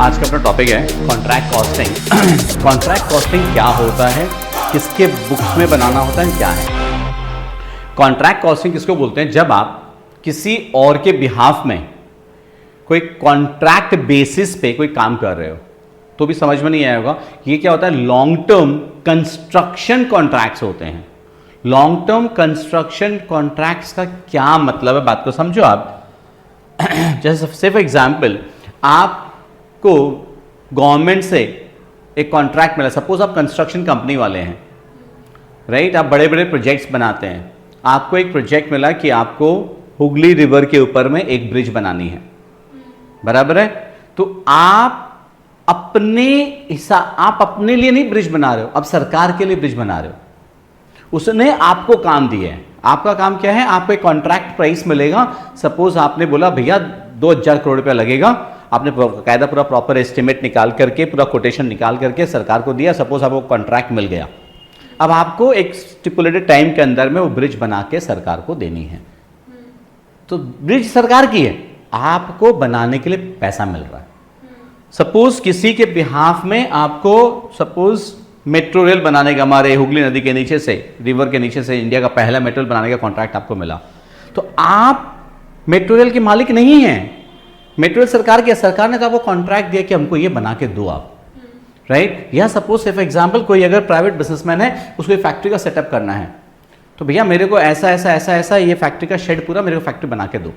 आज का अपना टॉपिक है कॉन्ट्रैक्ट कॉस्टिंग। कॉन्ट्रैक्ट कॉस्टिंग क्या होता है, किसके बुक्स में बनाना होता है, क्या है कॉन्ट्रैक्ट कॉस्टिंग? किसको बोलते हैं? जब आप किसी और के बिहाफ में कोई कॉन्ट्रैक्ट बेसिस पे कोई काम कर रहे हो, तो भी समझ में नहीं आया होगा ये क्या होता है। लॉन्ग टर्म कंस्ट्रक्शन कॉन्ट्रैक्ट्स होते हैं। लॉन्ग टर्म कंस्ट्रक्शन कॉन्ट्रैक्ट्स का क्या मतलब है, बात को समझो आप। जैसे फॉर एग्जाम्पल आपको गवर्नमेंट से एक कॉन्ट्रैक्ट मिला, सपोज आप कंस्ट्रक्शन कंपनी वाले हैं, राइट? आप बड़े बड़े प्रोजेक्ट्स बनाते हैं। आपको एक प्रोजेक्ट मिला कि आपको हुगली रिवर के ऊपर में एक ब्रिज बनानी है, बराबर है? तो आप अपने लिए नहीं ब्रिज बना रहे हो, आप सरकार के लिए ब्रिज बना रहे हो। उसने आपको काम दिया है। आपका काम क्या है? आपको एक कॉन्ट्रैक्ट प्राइस मिलेगा। सपोज आपने बोला भैया 2000 करोड़ रुपया लगेगा। आपने कायदा पूरा प्रॉपर एस्टिमेट निकाल करके, पूरा कोटेशन निकाल करके सरकार को दिया। सपोज आपको कॉन्ट्रैक्ट मिल गया। अब आपको एक स्टिपुलेटेड टाइम के अंदर में वो ब्रिज बना के सरकार को देनी है। तो ब्रिज सरकार की है, आपको बनाने के लिए पैसा मिल रहा है। सपोज किसी के बिहाफ में आपको सपोज मेट्रो रेल बनाने का, हमारे हुगली नदी के नीचे से, रिवर के नीचे से इंडिया का पहला मेट्रो रेल बनाने का कॉन्ट्रैक्ट आपको मिला। तो आप मेट्रो रेल के मालिक नहीं हैं, मेट्रो रेल सरकार की। सरकार ने तो आपको कॉन्ट्रैक्ट दिया कि हमको ये बना के दो आप, राइट? या सपोज फॉर एग्जांपल कोई अगर प्राइवेट बिजनेसमैन है, उसको एक फैक्ट्री का सेटअप करना है, तो भैया मेरे को ऐसा ऐसा ऐसा ऐसा ये फैक्ट्री का शेड पूरा मेरे को फैक्ट्री बना के दो।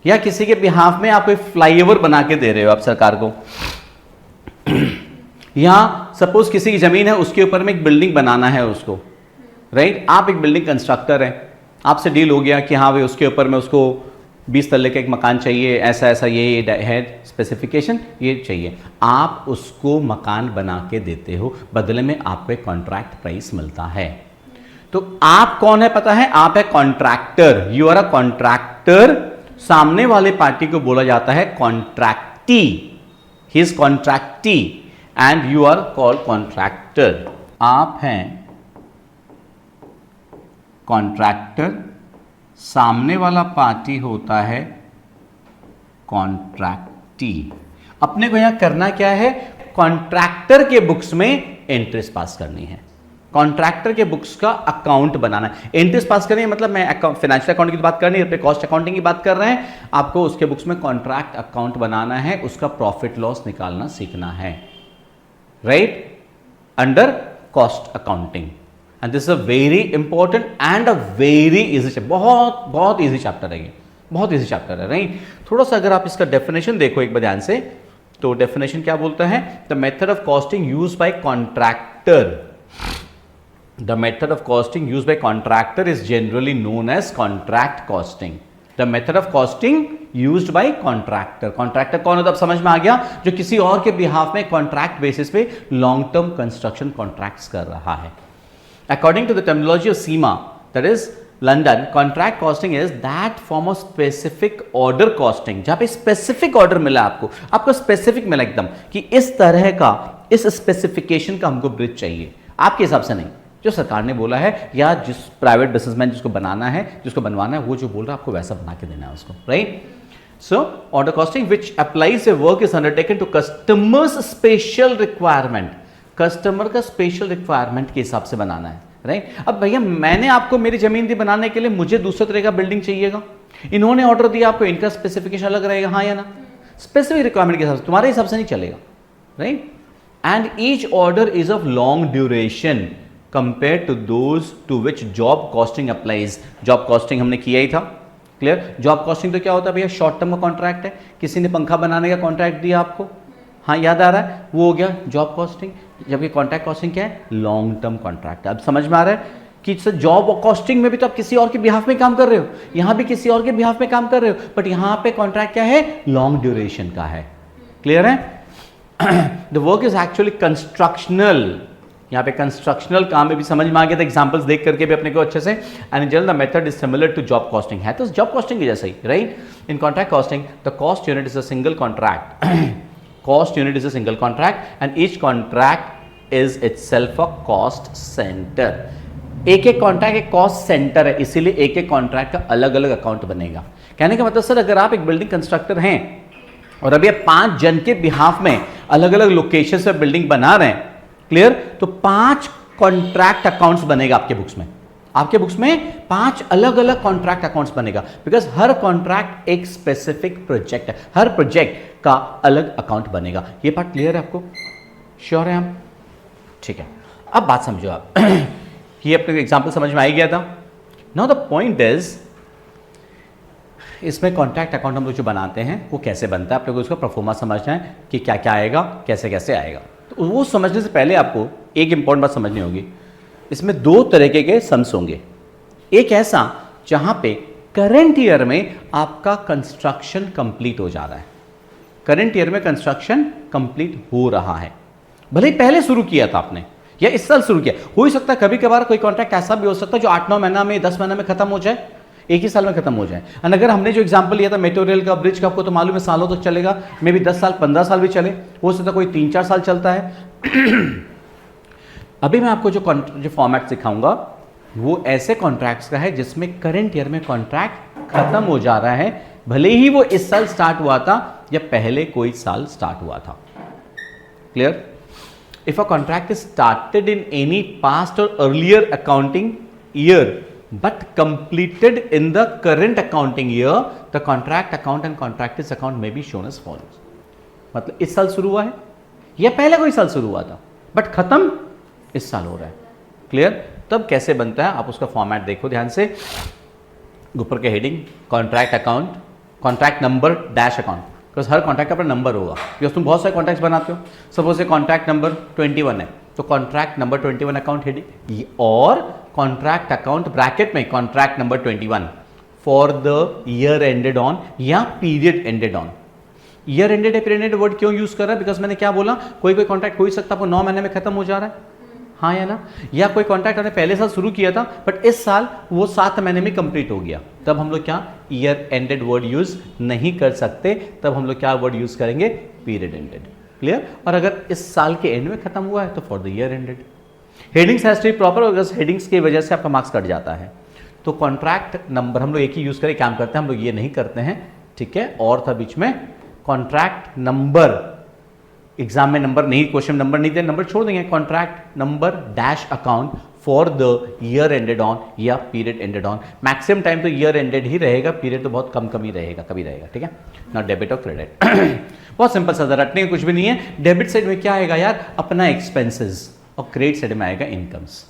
या किसी के बिहाफ में आप कोई फ्लाईओवर बना के दे रहे हो आप सरकार को। या सपोज किसी की जमीन है, उसके ऊपर में एक बिल्डिंग बनाना है उसको, राइट? आप एक बिल्डिंग कंस्ट्रक्टर हैं, आपसे डील हो गया कि हाँ भाई उसके ऊपर में उसको 20 तल्ले का एक मकान चाहिए, ऐसा ऐसा ये है स्पेसिफिकेशन, ये चाहिए। आप उसको मकान बना के देते हो, बदले में आपको एक कॉन्ट्रैक्ट प्राइस मिलता है। तो आप कौन है पता है? आप है contractor. You are a contractor. सामने वाले पार्टी को बोला जाता है contractee. He is contractee and you are called contractor. आप हैं कॉन्ट्रैक्टर, सामने वाला पार्टी होता है कॉन्ट्रैक्टी। अपने को यहां करना क्या है? कॉन्ट्रैक्टर के बुक्स में एंट्रीज पास करनी है। कॉन्ट्रैक्टर के बुक्स का अकाउंट बनाना है। एंट्रीज पास करनी है मतलब मैं फाइनेंशियल अकाउंट की बात करनी है, कॉस्ट अकाउंटिंग की बात कर रहे हैं। आपको उसके बुक्स में कॉन्ट्रैक्ट अकाउंट बनाना है, उसका प्रॉफिट लॉस निकालना सीखना है, right? Under cost accounting. And this is a very important and a very easy chapter. बहुत इजी चैप्टर है ये, बहुत इजी चैप्टर है, राइट? थोड़ा सा अगर आप इसका डेफिनेशन देखो एक बार ध्यान से, तो डेफिनेशन क्या बोलता है? The method of costing used by contractor, the method of costing used by contractor is generally known as contract costing. The method of costing used by contractor. Contractor कौन होता है? अब समझ में आ गया, जो किसी और के बिहाफ में कॉन्ट्रैक्ट बेसिस पे लॉन्ग टर्म कंस्ट्रक्शन कॉन्ट्रैक्ट्स कर रहा है। According to the terminology of CIMA, that is London, contract costing is that form of specific order costing, जहाँ पे स्पेसिफिक ऑर्डर मिला आपको स्पेसिफिक मिला एकदम कि इस तरह का, इस स्पेसिफिकेशन का हमको ब्रिज चाहिए, आपके हिसाब से नहीं, जो सरकार ने बोला है, या जिस प्राइवेट बिजनेसमैन जिसको बनाना है, जिसको बनवाना है, वो जो बोल रहा है आपको वैसा बना के देना है उसको, right? So order costing which applies a work is undertaken to customers special requirement. Customer का स्पेशल रिक्वायरमेंट के हिसाब से बनाना है, राइट? अब भैया मैंने आपको मेरी जमीन दी बनाने के लिए, मुझे दूसरे तरह का बिल्डिंग चाहिएगा, इन्होंने ऑर्डर दिया आपको, इनका स्पेसिफिकेशन अलग रहेगा, हाँ या ना? स्पेसिफिक रिक्वायरमेंट के हिसाब से, तुम्हारे हिसाब से नहीं चलेगा, right? And each order is of long duration compare to those to which job costing applies. Job costing हमने किया ही था, क्लियर? जॉब कॉस्टिंग तो क्या होता है भैया? शॉर्ट टर्म का कॉन्ट्रैक्ट है, किसी ने पंखा बनाने का कॉन्ट्रैक्ट दिया आपको, हाँ याद आ रहा है, वो हो गया जॉब कॉस्टिंग। जबकि कॉन्ट्रैक्ट कॉस्टिंग क्या है? Long term contract. अब समझ में आ रहा है कि जॉब कॉस्टिंग में भी तो आप किसी और के बिहाफ में काम कर रहे हो, यहां भी किसी और के बिहाफ में काम कर रहे हो, बट यहां पे कॉन्ट्रैक्ट क्या है? लॉन्ग ड्यूरेशन का है, क्लियर है? The work is actually constructional. यहाँ पे कंस्ट्रक्शनल काम में भी समझ में आ गया था, एग्जांपल्स देख करके भी अपने को अच्छे से। And in general the method is similar to job costing, है तो जॉब कॉस्टिंग की जैसा ही, right? In contract costing the cost unit is a single contract. Cost unit is a single contract and each contract is itself a cost centre. एक एक contract एक cost centre है, इसीलिए एक एक कॉन्ट्रैक्ट का अलग अलग अकाउंट बनेगा। कहने का मतलब सर अगर आप एक बिल्डिंग कंस्ट्रक्टर हैं और अभी आप 5 जन के बिहाफ में अलग अलग लोकेशन पे बिल्डिंग बना रहे हैं, क्लियर, तो 5 कॉन्ट्रैक्ट अकाउंट्स बनेगा आपके बुक्स में। आपके बुक्स में 5 अलग अलग कॉन्ट्रैक्ट अकाउंट्स बनेगा, बिकॉज हर कॉन्ट्रैक्ट एक स्पेसिफिक प्रोजेक्ट है, हर प्रोजेक्ट का अलग अकाउंट बनेगा। ये पार्ट क्लियर है आपको? श्योर है हम? ठीक है, अब बात समझो आप। ये अपने एग्जाम्पल समझ में आ गया था। नाउ द पॉइंट इज, इसमें कॉन्ट्रैक्ट अकाउंट हम लोग जो बनाते हैं वो कैसे बनता है, आप लोगों को उसका परफॉर्मा समझना है कि क्या क्या आएगा, कैसे कैसे आएगा। तो वो समझने से पहले आपको एक इंपॉर्टेंट बात समझनी होगी। इसमें 2 तरीके के सम्स होंगे। एक ऐसा जहां पे करंट ईयर में आपका कंस्ट्रक्शन कंप्लीट हो जा रहा है, करंट ईयर में कंस्ट्रक्शन कंप्लीट हो रहा है, भले ही पहले शुरू किया था आपने या इस साल शुरू किया। हो ही सकता है कभी कभार कोई कॉन्ट्रैक्ट ऐसा भी हो सकता है जो 8-9 महीना में, 10 महीना में खत्म हो जाए, एक ही साल में खत्म हो जाए। और अगर हमने जो एग्जांपल लिया था मेट्रो रेल का, ब्रिज का, आपको तो मालूम है सालों तक चलेगा, मे भी 10 साल 15 साल भी चले, हो सकता कोई 3-4 साल चलता है। अभी मैं आपको जो फॉर्मेट सिखाऊंगा वो ऐसे कॉन्ट्रैक्ट्स का है जिसमें करंट ईयर में कॉन्ट्रैक्ट खत्म हो जा रहा है, भले ही वो इस साल स्टार्ट हुआ था या पहले कोई साल स्टार्ट हुआ था। Clear? If a contract is started in any past और earlier accounting year but completed in the current accounting year, the contract account and contractors account may be shown as follows। मतलब इस साल शुरू हुआ है या पहले कोई साल शुरू हुआ था बट खत्म इस साल हो रहा है। क्लियर? तब कैसे बनता है आप उसका फॉर्मेट देखो ध्यान से। ऊपर के heading contract account, contract number dash account, because her contract का अपना नंबर होगा, बिकॉज तुम बहुत सारे कॉन्ट्रैक्ट बनाते हो। सपोज से कॉन्ट्रैक्ट नंबर 21 है तो कॉन्ट्रैक्ट नंबर 21 अकाउंट हेडिंग, और कॉन्ट्रैक्ट अकाउंट ब्रैकेट में contract number 21 for the year ended on या period ended on. Year ended है, पीरियड एंडेड वर्ड क्यों यूज कर रहा है? बिकॉज मैंने क्या बोला, कोई कोई कॉन्ट्रैक्ट हो ही सकता है आपको 9 महीने में खत्म हो जा रहा है, हाँ या ना, या कोई कॉन्ट्रैक्ट हमने पहले साल शुरू किया था बट इस साल वो 7 महीने में कंप्लीट हो गया, तब हम लोग क्या ईयर एंडेड वर्ड यूज नहीं कर सकते, तब हम लोग क्या वर्ड यूज करेंगे? Period ended. क्लियर? और अगर इस साल के एंड में खत्म हुआ है तो for the year ended. Headings has to be proper, अगर हेडिंग्स की वजह से आपका मार्क्स कट जाता है। तो कॉन्ट्रैक्ट नंबर हम लोग एक ही यूज करें, काम करते हैं हम लोग ये नहीं करते हैं, ठीक है? और था बीच में कॉन्ट्रैक्ट नंबर, एग्जाम में नंबर नहीं, क्वेश्चन नंबर नहीं दे, नंबर छोड़ देंगे, contract number dash account for the year ended on या period ended on. Maximum time तो ईयर एंडेड ही रहेगा, पीरियड तो बहुत कम ही रहेगा, कभी रहेगा, ठीक है? नॉट डेबिट और क्रेडिट। बहुत सिंपल सा, रटने की कुछ भी नहीं है। डेबिट साइड में क्या आएगा यार? अपना एक्सपेंसेस, और क्रेडिट साइड में आएगा इनकम्स।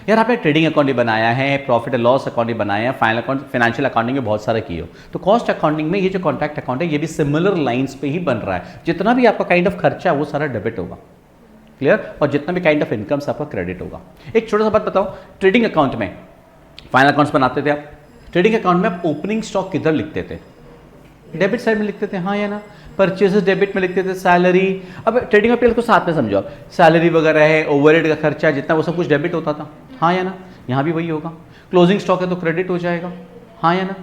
यार आपने ट्रेडिंग अकाउंट भी बनाया है, प्रॉफिट एंड लॉस अकाउंट भी बनाया है, फाइनल अकाउंट, फाइनेंशियल अकाउंटिंग में बहुत सारे किए हो, तो कॉस्ट अकाउंटिंग में ये जो कॉन्ट्रैक्ट अकाउंट है ये भी सिमिलर लाइंस पे ही बन रहा है। जितना भी आपका काइंड ऑफ खर्चा है वो सारा डेबिट होगा, क्लियर? और जितना भी काइंड ऑफ इनकम्स आपका क्रेडिट होगा। एक छोटा सा बात बताओ, ट्रेडिंग अकाउंट में फाइनल अकाउंट्स बनाते थे आप, ट्रेडिंग अकाउंट में आप ओपनिंग स्टॉक किधर लिखते थे? डेबिट साइड में लिखते थे, हाँ या ना? परचेसेस डेबिट में लिखते थे, सैलरी, अब ट्रेडिंग में को साथ में समझो, सैलरी वगैरह है, ओवरहेड का खर्चा जितना, वो सब कुछ डेबिट होता था, हाँ या ना? यहाँ भी वही होगा। क्लोजिंग स्टॉक है तो क्रेडिट हो जाएगा, हाँ या ना?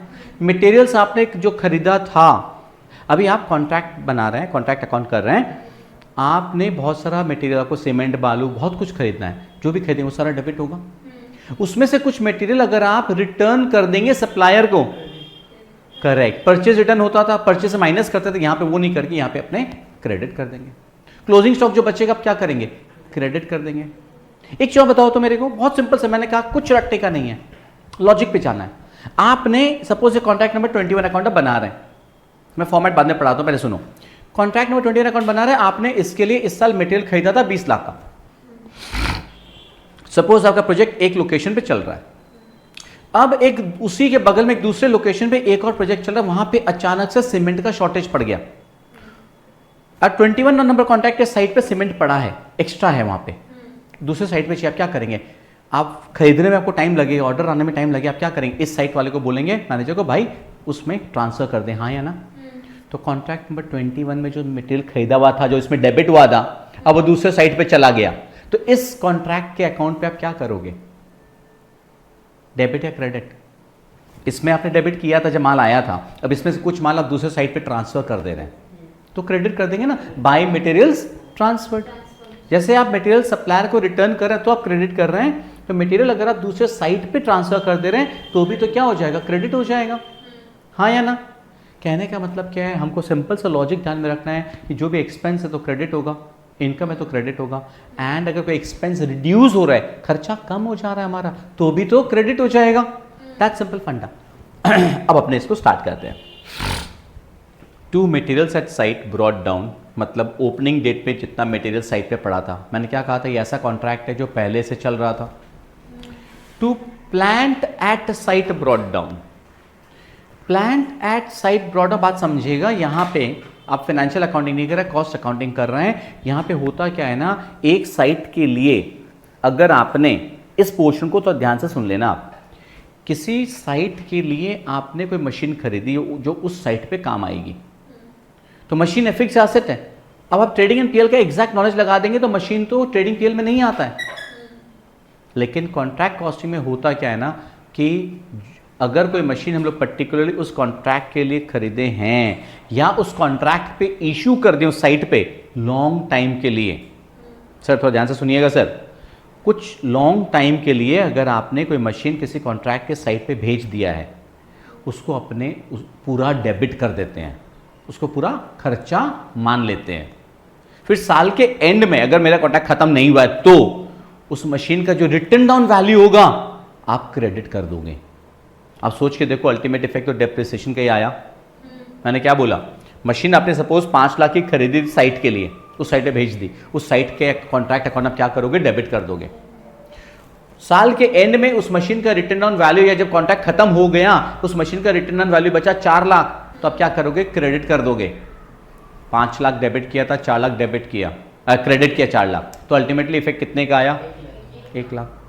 मटेरियल्स आपने जो खरीदा था, अभी आप कॉन्ट्रैक्ट बना रहे हैं, कॉन्ट्रैक्ट अकाउंट कर रहे हैं, आपने बहुत सारा मटेरियल, आपको सीमेंट बालू बहुत कुछ खरीदना है, जो भी खरीदेंगे वो सारा डेबिट होगा। उसमें से कुछ मटेरियल अगर आप रिटर्न कर देंगे सप्लायर को, करेक्ट, परचेज रिटर्न होता था, परचेज से माइनस करते थे, यहाँ पे वो नहीं करके यहाँ पे अपने क्रेडिट कर देंगे। क्लोजिंग स्टॉक जो बचेगा आप क्या करेंगे? क्रेडिट कर देंगे। एक चीज बताओ तो मेरे को, बहुत सिंपल से, मैंने कहा कुछ रट्टे का नहीं है, लॉजिक पे जाना है। आपने सपोज कॉन्ट्रैक्ट नंबर 21 अकाउंट बना रहे हैं, मैं फॉर्मेट बाद में पढ़ाता हूं, पहले सुनो। कॉन्ट्रैक्ट नंबर 21 अकाउंट बना रहे हैं, आपने इसके लिए इस साल मटेरियल खरीदा था 20 लाख का। सपोज आपका प्रोजेक्ट एक लोकेशन पे चल रहा है, अब एक उसी के बगल में एक दूसरे लोकेशन पे एक और प्रोजेक्ट चल रहा है, वहां पे अचानक से सीमेंट का शॉर्टेज पड़ गया। अब 21 नंबर कॉन्ट्रैक्ट के साइड पे सीमेंट पड़ा है, एक्स्ट्रा है वहां पे, दूसरे साइड पे चाहिए, आप क्या करेंगे? आप खरीदने में आपको टाइम लगेगा, ऑर्डर आने में टाइम लगेगा, आप क्या करेंगे? इस साइट वाले को बोलेंगे, मैनेजर को, भाई उसमें ट्रांसफर कर दें, हाँ या ना? तो कॉन्ट्रैक्ट नंबर 21 में जो मटेरियल खरीदा हुआ था, जो इसमें डेबिट हुआ था, अब वो दूसरे साइट पे चला गया, तो इस कॉन्ट्रैक्ट के अकाउंट पे आप क्या करोगे? डेबिट या क्रेडिट? इसमें आपने डेबिट किया था जब माल आया था, अब इसमें से कुछ माल आप दूसरे साइट पे ट्रांसफर कर दे रहे हैं, तो क्रेडिट कर देंगे ना, बाय मटेरियल्स ट्रांसफर्ड। जैसे आप मटेरियल सप्लायर को रिटर्न कर रहे हैं तो आप क्रेडिट कर रहे हैं, तो मटेरियल अगर आप दूसरे साइट पे ट्रांसफर कर दे रहे हैं तो भी तो क्या हो जाएगा? क्रेडिट हो जाएगा, हाँ या ना? कहने का मतलब क्या है, हमको सिंपल सा लॉजिक ध्यान में रखना है कि जो भी एक्सपेंस है तो क्रेडिट होगा, इनकम है तो क्रेडिट होगा, एंड अगर कोई एक्सपेंस रिड्यूस हो रहा है, खर्चा कम हो जा रहा है हमारा, तो भी तो क्रेडिट हो जाएगा। दैट सिंपल फंडा। अब अपने इसको स्टार्ट करते हैं। To materials at site brought down, मतलब ओपनिंग डेट पे जितना मटेरियल साइट पे पड़ा था, मैंने क्या कहा था, ये ऐसा कॉन्ट्रैक्ट है जो पहले से चल रहा था। To plant at site brought down, plant at site brought down, बात समझिएगा, यहाँ पे आप फाइनेंशियल अकाउंटिंग नहीं कर रहे, कॉस्ट अकाउंटिंग कर रहे हैं। यहाँ पे होता क्या है ना, एक साइट के लिए अगर आपने इस पोर्शन को तो ध्यान से सुन लेना, आप किसी साइट के लिए आपने कोई मशीन खरीदी जो उस साइट पे काम आएगी, तो मशीन फिक्स एसेट है। अब आप ट्रेडिंग एंड पीएल का एग्जैक्ट नॉलेज लगा देंगे तो मशीन तो ट्रेडिंग पीएल में नहीं आता है। लेकिन कॉन्ट्रैक्ट कॉस्टिंग में होता क्या है ना कि अगर कोई मशीन हम लोग पर्टिकुलरली उस कॉन्ट्रैक्ट के लिए खरीदे हैं या उस कॉन्ट्रैक्ट पे इशू कर दें उस साइट पे लॉन्ग टाइम के लिए, सर थोड़ा ध्यान से सुनिएगा सर, कुछ लॉन्ग टाइम के लिए अगर आपने कोई मशीन किसी कॉन्ट्रैक्ट के साइट पे भेज दिया है, उसको अपने पूरा डेबिट कर देते हैं, उसको पूरा खर्चा मान लेते हैं। फिर साल के एंड में अगर मेरा कॉन्ट्रैक्ट खत्म नहीं हुआ है तो उस मशीन का जो रिटर्न डाउन वैल्यू होगा आप क्रेडिट कर दोगे। आप सोच के देखो, अल्टीमेट इफेक्ट तो डेप्रिसिएशन का ही आया। मैंने क्या बोला, मशीन आपने सपोज 5 लाख की खरीदी साइट के लिए, उस साइट पे भेज दी, उस साइट के कॉन्ट्रैक्ट अकाउंट आप क्या करोगे, डेबिट कर दोगे। साल के एंड में उस मशीन का रिटर्न डाउन वैल्यू या जब कॉन्ट्रैक्ट खत्म हो गया उस मशीन का रिटर्न डाउन वैल्यू बचा 4 लाख, तो आप क्या करोगे, क्रेडिट कर दोगे। 5 लाख डेबिट किया था, 4 लाख डेबिट किया, क्रेडिट किया 4 लाख, तो अल्टीमेटली इफेक्ट कितने का आया, 1 लाख।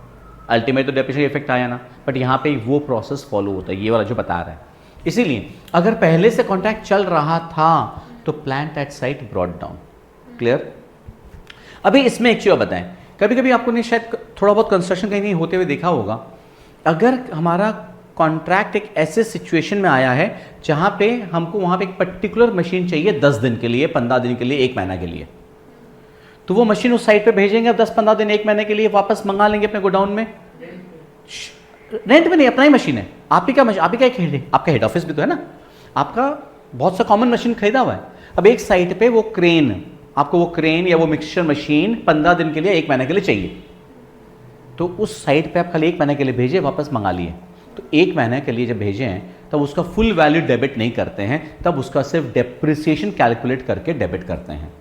अल्टीमेट तो डेप्रिसिएशन इफेक्ट आया ना, बट यहाँ पे वो प्रोसेस फॉलो होता है, ये वाला जो बता रहा है। इसीलिए अगर पहले से कॉन्ट्रैक्ट चल रहा था तो plant at site brought down. Clear? अभी इसमें एक चीज बताएं, कभी कभी आपको ने शायद थोड़ा बहुत कंस्ट्रक्शन कहीं नहीं होते हुए देखा होगा, अगर हमारा कॉन्ट्रैक्ट एक ऐसे सिचुएशन में आया है जहां पे हमको वहां पे एक पर्टिकुलर मशीन चाहिए 10 दिन के लिए, 15 दिन के लिए, 1 महीना के लिए, तो वो मशीन उस साइट पे भेजेंगे, 10-15 दिन 1 महीने के लिए वापस मंगा लेंगे अपने गोडाउन में। रेंट में नहीं, अपना ही मशीन है, आप ही का आपका हेड ऑफिस भी तो है ना, आपका बहुत सा कॉमन मशीन खरीदा हुआ है। अब एक साइट पे वो क्रेन, आपको वो क्रेन या वो मिक्सचर मशीन 15 दिन के लिए, 1 महीने के लिए चाहिए, तो उस साइट पे आप खाली 1 महीने के लिए भेजे, वापस मंगा लिए। तो 1 महीने के लिए जब भेजे हैं तब उसका फुल वैल्यू डेबिट नहीं करते हैं, तब उसका सिर्फ डेप्रिसिएशन कैलकुलेट करके डेबिट करते हैं।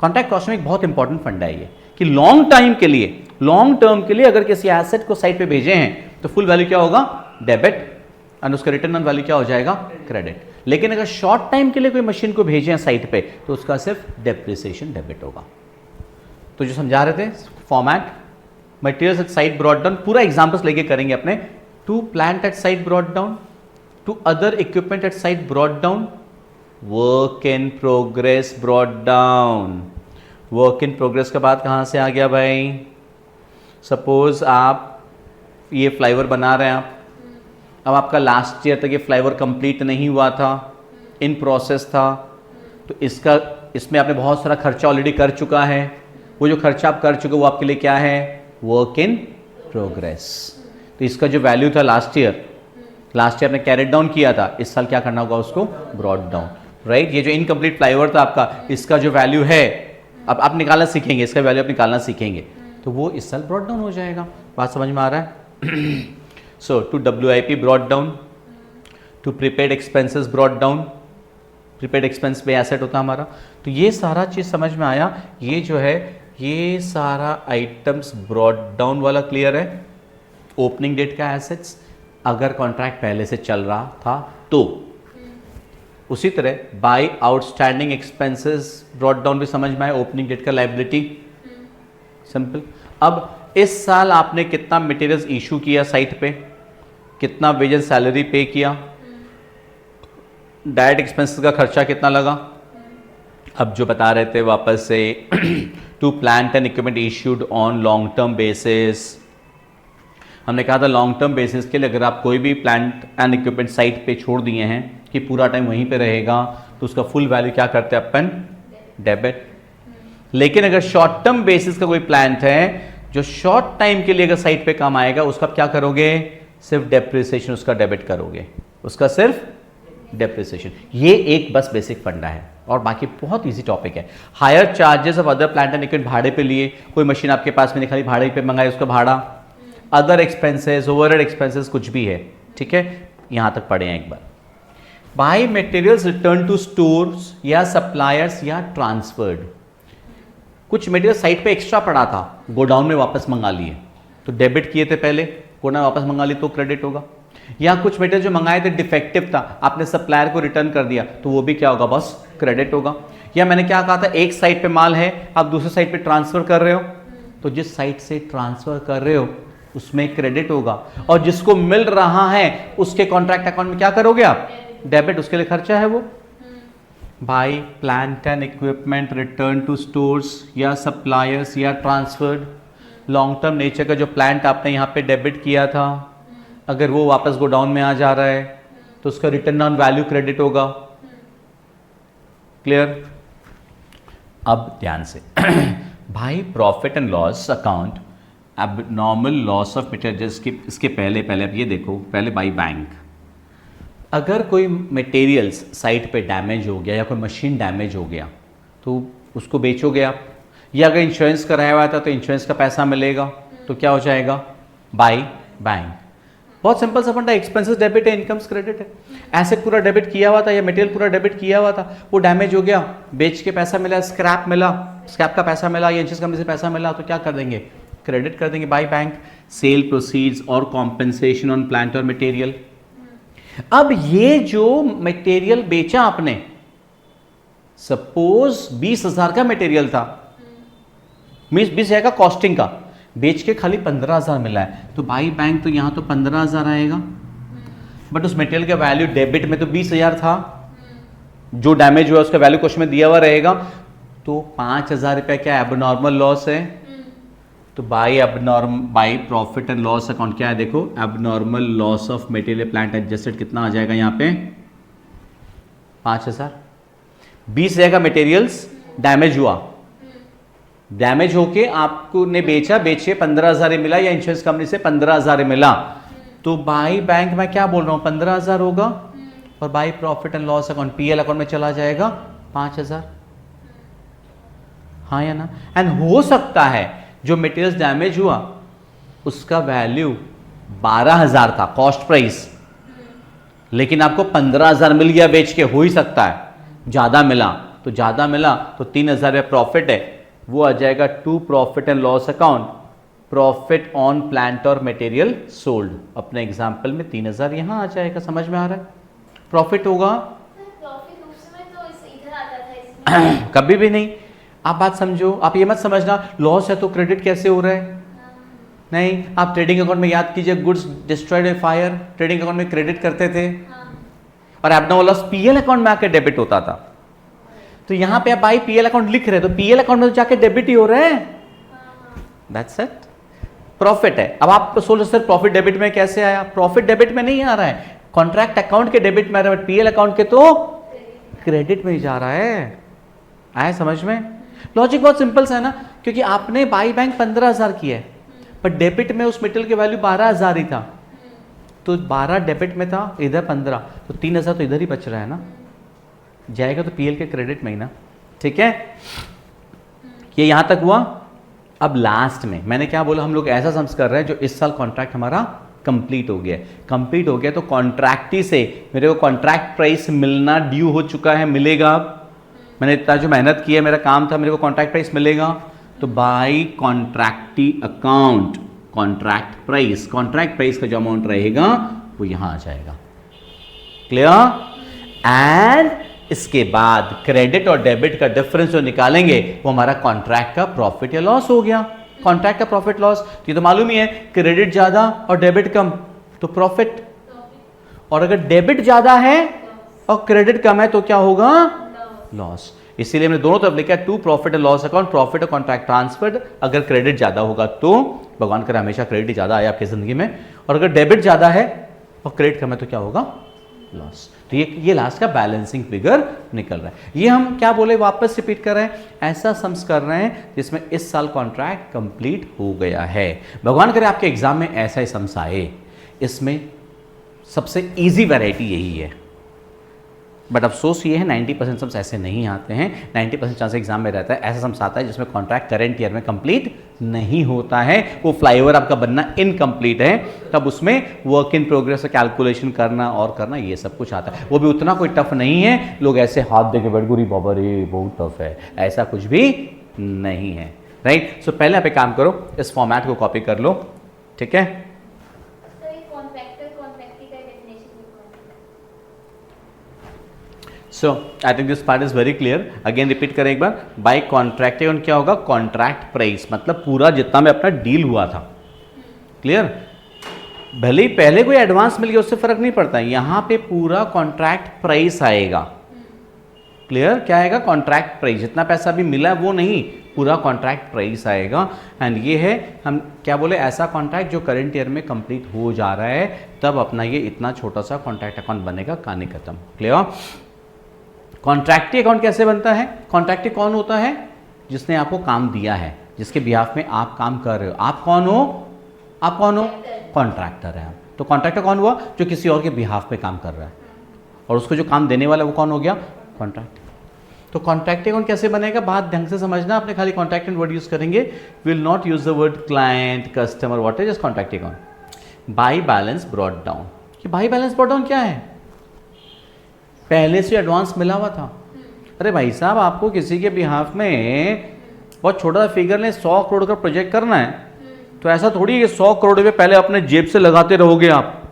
कॉन्ट्रैक्ट कॉस्ट में एक बहुत इंपॉर्टेंट फंडा है ये कि लॉन्ग टाइम के लिए, लॉन्ग टर्म के लिए अगर किसी एसेट को साइट पे भेजे हैं तो फुल वैल्यू क्या होगा, डेबिट, और उसका रिटर्न ऑन वैल्यू क्या हो जाएगा, क्रेडिट। लेकिन अगर शॉर्ट टाइम के लिए कोई मशीन को भेजे हैं साइट पे तो उसका सिर्फ डेप्रिसिएशन डेबिट होगा। तो जो समझा रहे थे format, materials at site brought down, पूरा एग्जांपल्स लेके करेंगे अपने। To plant at site brought down, to other equipment at site brought down, work in progress brought down. Work in progress का बात कहाँ से आ गया भाई, सपोज आप ये फ्लाईओवर बना रहे हैं आप, अब आपका लास्ट ईयर तक ये फ्लाईओवर कंप्लीट नहीं हुआ था, इन प्रोसेस था, तो इसमें आपने बहुत सारा खर्चा ऑलरेडी कर चुका है, वो जो खर्चा आप कर चुके वो आपके लिए क्या है, वर्क इन प्रोग्रेस। तो इसका जो वैल्यू था लास्ट ईयर आपने कैरेट डाउन किया था, इस साल क्या करना होगा, उसको ब्रॉट डाउन, राइट। ये जो इनकम्प्लीट फ्लाईओवर था आपका, इसका जो वैल्यू है अब आप निकालना सीखेंगे, इसका वैल्यू आप निकालना सीखेंगे, तो वो इस साल ब्रॉट डाउन हो जाएगा। बात समझ में आ रहा है? So to WIP brought down, to prepaid expenses brought down, prepaid expense पे एसेट होता है हमारा, तो ये सारा चीज़ समझ में आया। ये जो है ये सारा आइटम्स ब्रॉट डाउन वाला क्लियर है, ओपनिंग डेट का एसेट्स अगर कॉन्ट्रैक्ट पहले से चल रहा था तो। उसी तरह by outstanding expenses brought down भी समझ में आए, ओपनिंग डेट का लायबिलिटी, सिंपल। अब इस साल आपने कितना मटेरियल्स इशू किया साइट पे, कितना वेज एंड सैलरी पे किया, डायरेक्ट एक्सपेंसेस का खर्चा कितना लगा। अब जो बता रहे थे वापस से to plant and equipment issued on long term basis, हमने कहा था लॉन्ग टर्म बेसिस के लिए अगर आप कोई भी प्लांट एंड इक्विपमेंट साइट पे छोड़ दिए हैं कि पूरा टाइम वहीं पे रहेगा तो उसका फुल वैल्यू क्या करते हैं अपन, डेबिट। लेकिन अगर शॉर्ट टर्म बेसिस का कोई प्लांट है जो शॉर्ट टाइम के लिए अगर साइट पे काम आएगा, उसका क्या करोगे, सिर्फ डेप्रिसिएशन उसका डेबिट करोगे, उसका सिर्फ डेप्रिसिएशन। ये एक बस बेसिक फंडा है और बाकी बहुत इजी टॉपिक है। Higher charges of other plant and equipment, भाड़े पे लिए, कोई मशीन आपके पास में नहीं, खाली भाड़े पे मंगाए उसका भाड़ा, अदर एक्सपेंसेस, ओवरहेड एक्सपेंसेस, कुछ भी है, ठीक है, यहां तक पढ़े हैं एक बार। By materials return to stores या सप्लायर्स या ट्रांसफर्ड, कुछ मटेरियल साइट पे एक्स्ट्रा पड़ा था, गोडाउन में वापस मंगा लिए, तो डेबिट किए थे पहले, गोडाउन में वापस मंगा लिए तो क्रेडिट होगा। या कुछ मटेरियल जो मंगाए थे डिफेक्टिव था, आपने सप्लायर को रिटर्न कर दिया, तो वो भी क्या होगा बस, क्रेडिट होगा। या मैंने क्या कहा था, एक साइट पे माल है, आप दूसरे साइट पे ट्रांसफर कर रहे हो, तो जिस साइट से ट्रांसफर कर रहे हो उसमें क्रेडिट होगा, और जिसको मिल रहा है उसके कॉन्ट्रैक्ट अकाउंट में क्या करोगे आप, डेबिट, उसके लिए खर्चा है वो। By plant and equipment return to stores या सप्लायर्स या ट्रांसफर्ड, लॉन्ग टर्म नेचर का जो प्लांट आपने यहाँ पे डेबिट किया था, अगर वो वापस गोडाउन में आ जा रहा है तो उसका रिटर्न ऑन वैल्यू क्रेडिट होगा। क्लियर? अब ध्यान से भाई प्रॉफिट एंड लॉस अकाउंट, अब नॉर्मल लॉस ऑफ मटेरियल, इसके पहले अब ये देखो, पहले बाई बैंक, अगर कोई मटेरियल्स साइट पे डैमेज हो गया या कोई मशीन डैमेज हो गया तो उसको बेचोगे आप, या अगर इंश्योरेंस कराया हुआ था तो इंश्योरेंस का पैसा मिलेगा, तो क्या हो जाएगा, बाई बैंक। बहुत सिंपल सा फंडा, एक्सपेंसेस डेबिट है, इनकम्स क्रेडिट है। एसेट पूरा डेबिट किया हुआ था या मटेरियल पूरा डेबिट किया हुआ था, वो डैमेज हो गया, बेच के पैसा मिला, स्क्रैप मिला, स्क्रैप का पैसा मिला या इंश्योरेंस कंपनी से पैसा मिला, तो क्या कर देंगे, क्रेडिट कर देंगे बाई बैंक। सेल प्रोसीड्स और कॉम्पेंसेशन ऑन प्लांट और मटेरियल। अब ये जो मटेरियल बेचा आपने, सपोज 20,000 का मटेरियल था, 20,000 का कॉस्टिंग का, बेच के खाली 15,000 मिला है, तो बाई बैंक तो यहां तो 15,000 आएगा, बट उस मटेरियल का वैल्यू डेबिट में तो 20,000 था, जो डैमेज हुआ उसका वैल्यू क्वेश्चन में दिया हुआ रहेगा, तो 5,000 रुपया क्या एबनॉर्मल लॉस है, तो by profit and loss account क्या है, देखो abnormal loss of material plant adjusted कितना आ जाएगा यहाँ पे, 5,000। 20,000 का मटेरियल्स डैमेज हुआ, डैमेज होके आपको ने बेचा, बेचे 15,000 मिला या इंश्योरेंस कंपनी से 15,000 मिला, तो बाई बैंक में क्या बोल रहा हूं 15,000 होगा, और by profit and loss account PL account में चला जाएगा 5,000। हाँ या ना? एंड हो सकता है जो मटेरियल्स डैमेज हुआ उसका वैल्यू 12,000 था कॉस्ट प्राइस, लेकिन आपको 15,000 मिल गया बेच के, हो ही सकता है ज्यादा मिला, तो ज्यादा मिला तो 3,000 प्रॉफिट है, वो आ जाएगा to profit and loss account, profit on plant और मटेरियल सोल्ड। अपने एग्जांपल में 3,000 यहां आ जाएगा, समझ में आ रहा है? प्रॉफिट होगा कभी भी नहीं। आप बात समझो, आप ये मत समझना लॉस है तो क्रेडिट कैसे हो रहा है, नहीं। आप ट्रेडिंग अकाउंट में याद कीजिए, goods destroyed by fire, trading account में क्रेडिट करते थे, और एबनॉर्मल लॉस पीएल अकाउंट में आकर डेबिट होता था। तो यहां पे आप बाई पीएल अकाउंट लिख रहे हैं, तो पीएल अकाउंट में तो जाके डेबिट ही हो रहा है, दैट्स इट। प्रॉफिट है, अब आप सोचो सर प्रॉफिट डेबिट में कैसे आया, प्रॉफिट डेबिट में नहीं आ रहा है, कॉन्ट्रैक्ट अकाउंट के डेबिट में आ रहा है, बट पीएल अकाउंट के तो क्रेडिट में ही जा रहा है। आया समझ में? लॉजिक बहुत सिंपल सा है ना, क्योंकि आपने बाई बैंक 15,000 किया है, पर डेबिट में उस मेटेरियल की वैल्यू 12,000 ही था, तो 12 डेबिट में था, इधर 15, तो 3,000 तो इधर ही बच रहा है ना, जाएगा तो पीएल के क्रेडिट में ही ना। ठीक है, ये यहां तक हुआ। अब लास्ट में मैंने क्या बोला, हम लोग ऐसा समझ कर रहे हैं जो इस साल कॉन्ट्रैक्ट हमारा कंप्लीट हो गया। कंप्लीट हो गया तो कॉन्ट्रैक्टी से मेरे को कॉन्ट्रैक्ट प्राइस मिलना ड्यू हो चुका है, मिलेगा। अब मैंने इतना जो मेहनत की है, मेरा काम था, मेरे को कॉन्ट्रैक्ट प्राइस मिलेगा, तो by contractee account contract price का जो अमाउंट रहेगा वो यहां आ जाएगा। क्लियर? एंड इसके बाद क्रेडिट और डेबिट का डिफरेंस जो निकालेंगे वो हमारा कॉन्ट्रैक्ट का प्रॉफिट या लॉस हो गया। कॉन्ट्रैक्ट का प्रॉफिट लॉस ये तो मालूम ही है, क्रेडिट ज्यादा और डेबिट कम तो प्रॉफिट, और अगर डेबिट ज्यादा है और क्रेडिट कम है तो क्या होगा, लॉस। इसीलिए मैंने दोनों तरफ लिखा to profit and loss account, profit और कॉन्ट्रैक्ट ट्रांसफर्ड। अगर क्रेडिट ज्यादा होगा तो भगवान करे हमेशा क्रेडिट ज्यादा आए आपकी जिंदगी में, और अगर डेबिट ज्यादा है और क्रेडिट कम है तो क्या होगा, लॉस। तो ये लास्ट का बैलेंसिंग फिगर निकल रहा है। ये हम क्या बोले, वापस रिपीट कर रहे हैं, ऐसा सम्स कर रहे हैं जिसमें इस साल कॉन्ट्रैक्ट कंप्लीट हो गया है। भगवान करे आपके एग्जाम में ऐसा ही सम्स आए। इसमें सबसे इजी वैरायटी यही है, बट अफसोस ये है 90% सम्स ऐसे नहीं आते हैं, 90% चांस एग्जाम में रहता है ऐसा सम्स आता है जिसमें कॉन्ट्रैक्ट करंट ईयर में कंप्लीट नहीं होता है, वो फ्लाईओवर आपका बनना इनकम्प्लीट है, तब उसमें वर्क इन प्रोग्रेस से कैलकुलेशन करना और करना ये सब कुछ आता है। वो भी उतना कोई टफ नहीं है, लोग ऐसे हाथ दे के बैठ गुरी बाबा रे बहुत टफ है, ऐसा कुछ भी नहीं है, राइट। सो पहले आप एक काम करो, इस फॉर्मेट को कॉपी कर लो, ठीक है। So I think this part is very clear. Again repeat करें एक बार, बाय कॉन्ट्रैक्ट क्या होगा, कॉन्ट्रैक्ट प्राइस मतलब पूरा जितना में अपना डील हुआ था, क्लियर। भले ही पहले कोई एडवांस मिल गया उससे फर्क नहीं पड़ता, यहां पे पूरा कॉन्ट्रैक्ट प्राइस आएगा, क्लियर। क्या आएगा, कॉन्ट्रैक्ट प्राइस, जितना पैसा भी मिला वो नहीं, पूरा कॉन्ट्रैक्ट प्राइस आएगा। एंड ये है, हम क्या बोले, ऐसा कॉन्ट्रैक्ट जो करंट ईयर में कंप्लीट हो जा रहा है, तब अपना ये इतना छोटा सा कॉन्ट्रैक्ट अकाउंट बनेगा, कहानी खत्म, क्लियर। कॉन्ट्रैक्टी अकाउंट कैसे बनता है, कॉन्ट्रैक्टी कौन होता है, जिसने आपको काम दिया है, जिसके बिहाफ में आप काम कर रहे हो। आप कौन हो, आप कौन हो, कॉन्ट्रैक्टर है। तो कॉन्ट्रैक्टर कौन हुआ, जो किसी और के बिहाफ में काम कर रहा है, और उसको जो काम देने वाला है वो कौन हो गया, कॉन्ट्रैक्ट। तो कॉन्ट्रैक्ट अकाउंट कैसे बनेगा, बात ढंग से समझना, आपने खाली कॉन्ट्रैक्ट वर्ड यूज करेंगे, will not use the word client, customer, what is contract account. By balance brought down, कि बाई बैलेंस ब्रॉट डाउन क्या है, पहले से एडवांस मिला हुआ था। अरे भाई साहब, आपको किसी के बिहाफ में बहुत छोटा सा फिगर ने 100 करोड़ का प्रोजेक्ट करना है, तो ऐसा थोड़ी है 100 करोड़ रुपये पहले अपने जेब से लगाते रहोगे आप,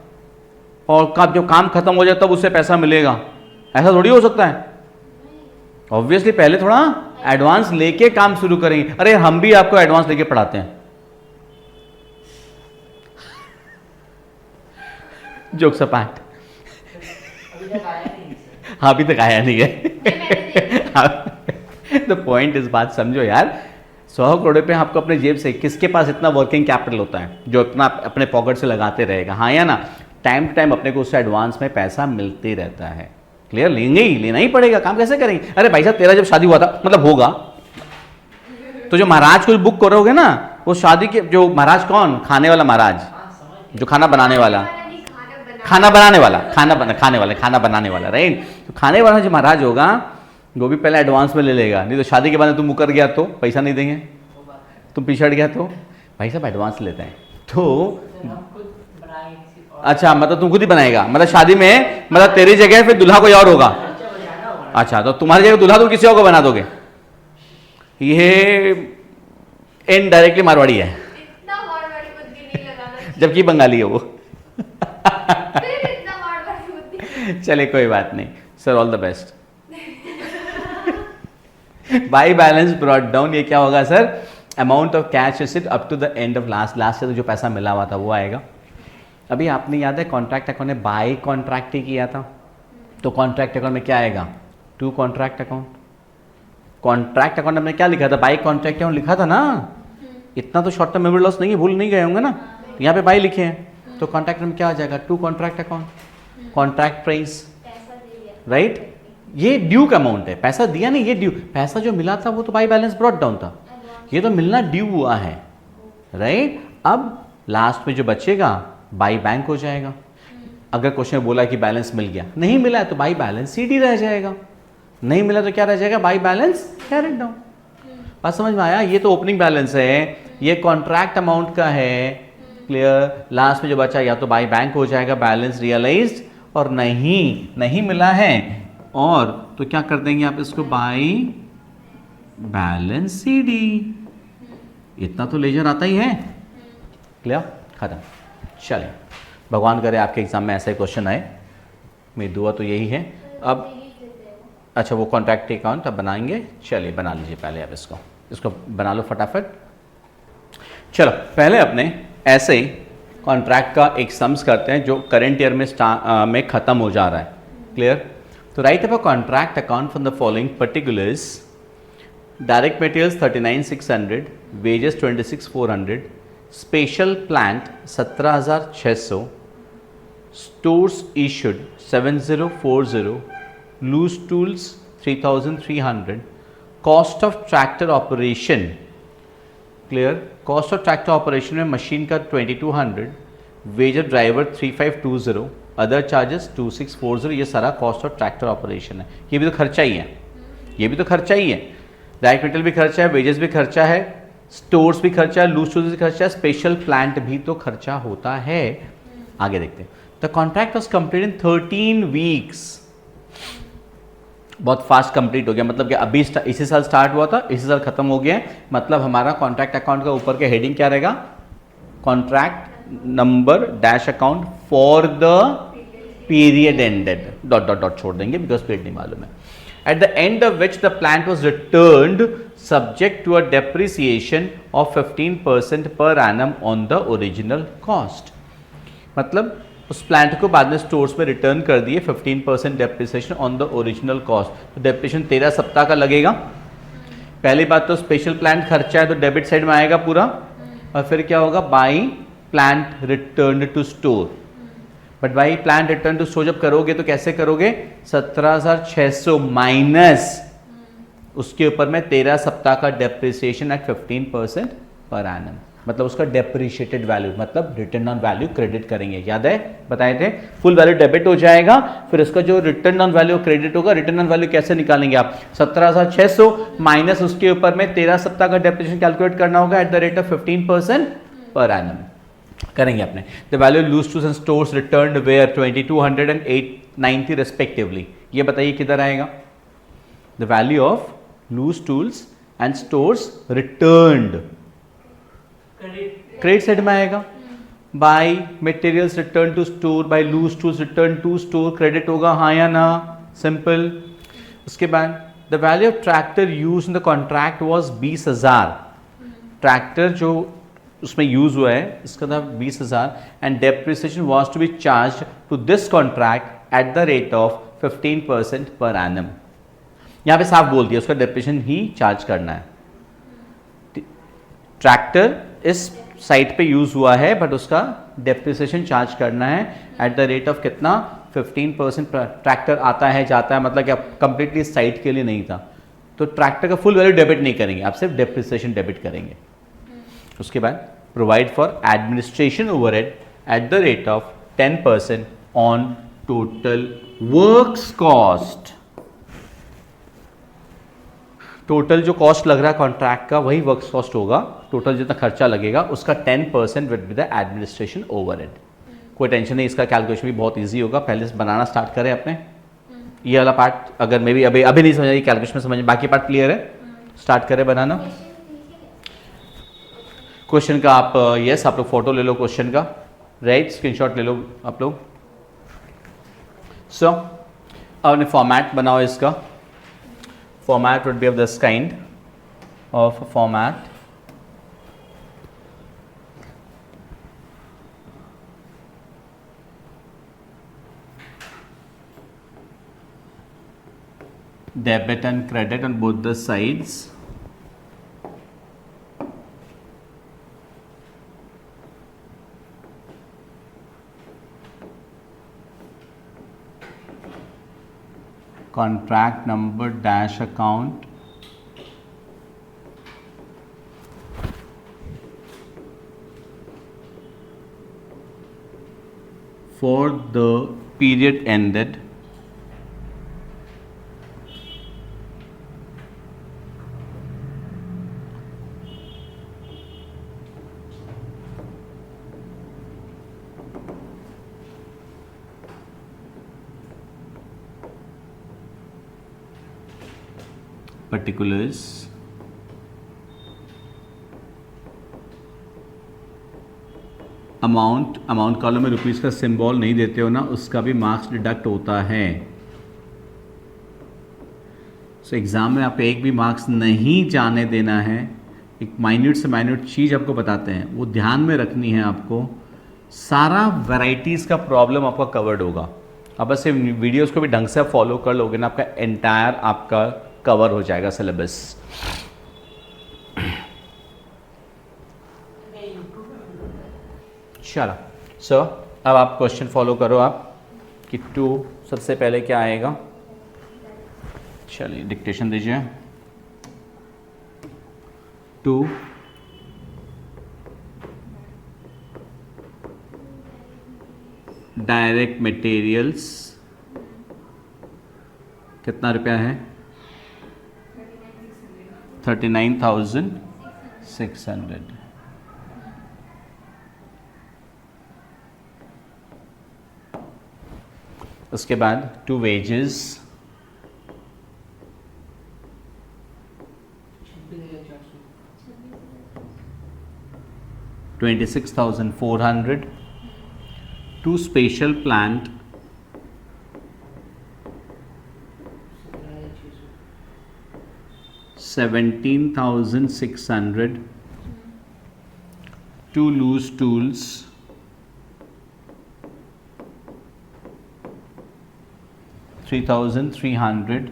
और जब काम खत्म हो जाए तब उससे पैसा मिलेगा, ऐसा थोड़ी हो सकता है। ऑब्वियसली पहले थोड़ा एडवांस लेके काम शुरू करेंगे। अरे हम भी आपको एडवांस लेके पढ़ाते हैं, जोक सपाट, हाँ अभी तक आया नहीं है। तो पॉइंट इस बात समझो यार, 100 करोड़ रुपये आपको अपने जेब से, किसके पास इतना वर्किंग कैपिटल होता है जो इतना अपने पॉकेट से लगाते रहेगा, हाँ या ना। टाइम टू टाइम अपने को उससे एडवांस में पैसा मिलते रहता है, क्लियर। लेंगे ही, लेना ही पड़ेगा, काम कैसे करेंगे। अरे भाई साहब, तेरा जब शादी हुआ था, मतलब होगा, तो जो महाराज को बुक करोगे ना, वो शादी के जो महाराज कौन, खाने वाला महाराज, जो खाना बनाने वाला, खाना बनाने वाला, खाना बनाने वाला, राइट। तो खाने वाला जो महाराज होगा वो भी पहले एडवांस में ले लेगा, नहीं तो शादी के बाद तुम मुकर गया तो पैसा नहीं देंगे, तुम पिछड़ गया तो भाई साहब एडवांस लेते हैं। तो अच्छा, मतलब तुम खुद ही बनाएगा, मतलब शादी में, मतलब तेरी जगह फिर दूल्हा कोई और होगा। अच्छा, तो तुम्हारी जगह दूल्हा तुम किसी और को बना दोगे, ये इनडायरेक्टली मारवाड़ी है, जबकि बंगाली है वो। चले कोई बात नहीं sir, all the best. By balance brought down, ये क्या होगा sir, amount of cash received up to the end of last से जो पैसा मिला हुआ था वो आएगा। अभी आपने याद है कॉन्ट्रैक्ट अकाउंट ने बाई कॉन्ट्रैक्ट ही किया था, तो कॉन्ट्रैक्ट अकाउंट में क्या आएगा, to contract account. Contract account में क्या लिखा था, बाई कॉन्ट्रैक्ट अकाउंट लिखा था ना, इतना तो शॉर्ट टर्म मेमोरी लॉस नहीं है, भूल नहीं गए होंगे ना, यहाँ पे बाई लिखे हैं, तो कॉन्ट्रैक्ट में क्या आ जाएगा, to contract account, contract price, right. ये ड्यू का अमाउंट है, पैसा दिया नहीं, ये ड्यू, पैसा जो मिला था वो तो बाई बैलेंस ब्रॉट डाउन था, ये तो मिलना ड्यू हुआ है, राइट। अब लास्ट में जो बचेगा बाई बैंक हो जाएगा। अगर क्वेश्चन में बोला कि बैलेंस मिल गया, नहीं मिला है तो बाई बैलेंस सीडी रह जाएगा, नहीं मिला तो क्या रह जाएगा, बाई बैलेंस कैरेट डाउन। बात समझ में आया, ये तो ओपनिंग बैलेंस है, ये कॉन्ट्रैक्ट अमाउंट का है, क्लियर। लास्ट में जो बचा या तो बाई बैंक हो जाएगा, बैलेंस रियलाइज्ड, और नहीं मिला है और तो क्या कर देंगे आप इसको, बाई बैलेंस सीडी। इतना तो लेजर आता ही है, क्लियर, खत्म। चलिए, भगवान करे आपके एग्जाम में ऐसा ही क्वेश्चन आए, मेरी दुआ तो यही है। अब अच्छा, वो कॉन्ट्रैक्ट अकाउंट अब बनाएंगे, चलिए बना लीजिए पहले आप इसको बना लो फटाफट। चलो पहले अपने ऐसे ही कॉन्ट्रैक्ट का एक सम्स करते हैं जो करंट ईयर में ख़त्म हो जा रहा है, क्लियर। तो write up a contract account from the following particulars, direct materials 39,600, wages 26,400, special plant 17,600, stores issued 7040, loose tools 3,300, cost of tractor operation, clear. Cost of tractor operation में मशीन का 2,200, wage of driver 3,520, other charges 2640, ये सारा cost of tractor operation है। ये भी तो खर्चा ही है, ये भी तो खर्चा ही है। डायरेक्ट मेटेरियल भी खर्चा है, वेजेस भी खर्चा है, स्टोर्स भी खर्चा है, लूज स्टोर्स भी खर्चा है, स्पेशल प्लांट भी तो खर्चा होता है। आगे देखते हैं। The contract was complete in 13 weeks. बहुत फास्ट कंप्लीट हो गया, मतलब कि अभी इसी साल स्टार्ट हुआ था, इसी साल खत्म हो गया है। मतलब हमारा कॉन्ट्रैक्ट अकाउंट का ऊपर के हेडिंग क्या रहेगा? Contract number dash account for the period ended, dot dot dot छोड़ देंगे बिकॉज पीरियड नहीं मालूम है। At the end of which the plant was returned subject to a depreciation of 15% per annum on the original cost. मतलब उस plant को बाद में स्टोर्स में रिटर्न कर दिए 15% depreciation on the original cost. तो डेप्रिसिएशन 13 सप्ताह का लगेगा। पहली बात तो स्पेशल प्लांट खर्चा है तो डेबिट साइड में आएगा पूरा, और फिर क्या होगा? By plant return to store. But by plant return to store जब करोगे तो कैसे करोगे? 17,600 माइनस उसके ऊपर में 13 सप्ताह का डेप्रिसिएशन एट 15% पर एनम, मतलब उसका डेप्रिशिएटेड वैल्यू, मतलब रिटर्न ऑन वैल्यू क्रेडिट करेंगे। याद है बताए थे? फुल वैल्यू डेबिट हो जाएगा, फिर उसका जो रिटर्न ऑन वैल्यू क्रेडिट होगा। रिटर्न ऑन वैल्यू कैसे निकालेंगे आप? 17,600 माइनस उसके ऊपर में 13 सप्ताह का डेप्रिसिएशन कैलकुलेट करना होगा eight the rate of 15% per annum. करेंगे अपने। The value loose tools and stores returned were 2200 and 890 respectively. ये बताइए किधर आएगा? The value of loose tools and stores returned credit side में आएगा। By materials return to store, by loose tools return to store credit होगा, हाँ या ना? सिंपल। उसके बाद the value of tractor use in the contract was 20,000। Tractor जो उसमें यूज हुआ है इसका था 20,000 and depreciation was to be charge to this contract at the rate of 15% per annum. यहां पे साफ बोल दिया उसका डेप्रिसिएशन ही चार्ज करना है। ट्रैक्टर इस साइट पे यूज हुआ है बट उसका डेप्रिसिएशन चार्ज करना है एट द रेट ऑफ कितना? 15%। ट्रैक्टर आता है जाता है, मतलब कि कंप्लीटली साइट के लिए नहीं था, तो ट्रैक्टर का फुल वैल्यू डेबिट नहीं करेंगे, आप सिर्फ डेप्रिसिएशन डेबिट करेंगे। उसके बाद provide for administration overhead eight the rate of 10% on total works cost. Total जो कॉस्ट लग रहा है कॉन्ट्रैक्ट का वही वर्क्स कॉस्ट होगा, टोटल जितना खर्चा लगेगा उसका 10% विद द एडमिनिस्ट्रेशन ओवरहेड। कोई टेंशन नहीं, इसका कैलकुलेशन भी बहुत इजी होगा। पहले से बनाना स्टार्ट करें अपने। ये वाला पार्ट अगर मे बी अभी नहीं समझ, कैलकुलेशन में समझ, बाकी पार्ट क्लियर है, स्टार्ट करें बनाना। क्वेश्चन का आप यस आप लोग फोटो ले लो क्वेश्चन का, राइट? स्क्रीनशॉट ले लो आप लोग। सो अपने फॉर्मेट बनाओ इसका। Format would be of this kind of a format. Debit and credit on both the sides. Contract number dash account for the period ended particulars amount column में rupees का symbol नहीं देते हो ना, उसका भी मार्क्स डिडक्ट होता है। सो एग्जाम में आपको एक भी मार्क्स नहीं जाने देना है। एक माइन्यूट से माइन्यूट चीज़ आपको बताते हैं, वो ध्यान में रखनी है आपको। सारा वैरायटीज़ का प्रॉब्लम आपका कवर्ड होगा। अब बस ये वीडियोस को भी ढंग से फॉलो कर लोगे ना, आपका एंटायर आपका कवर हो जाएगा सिलेबस। चलो सो अब आप क्वेश्चन फॉलो करो आप कि 2 सबसे पहले क्या आएगा। चलिए डिक्टेशन दीजिए। 2 डायरेक्ट मटेरियल्स कितना रुपया है? 39,600। उसके बाद to wages 26,400, to special plant 17,600, to loose tools 3,300,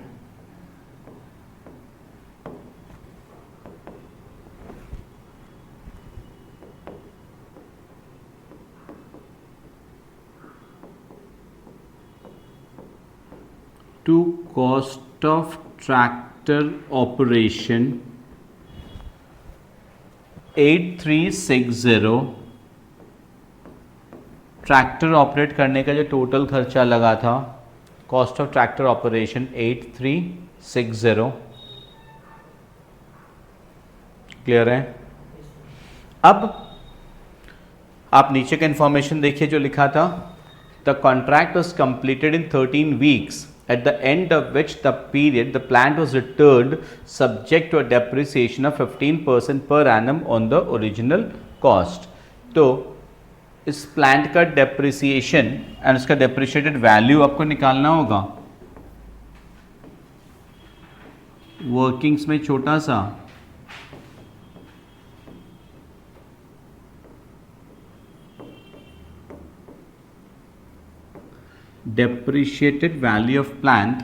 to cost of tractor operation 8360। Tractor operate करने का जो टोटल खर्चा लगा था, cost of tractor operation 8360। Clear है? अब आप नीचे का इंफॉर्मेशन देखिए जो लिखा था, the contract was completed in 13 weeks at the end of which the period the plant was returned subject to a depreciation of 15% per annum on the original cost। तो इस प्लांट का डेप्रिसिएशन एंड उसका depreciated value आपको निकालना होगा। Workings में छोटा सा depreciated value of plant,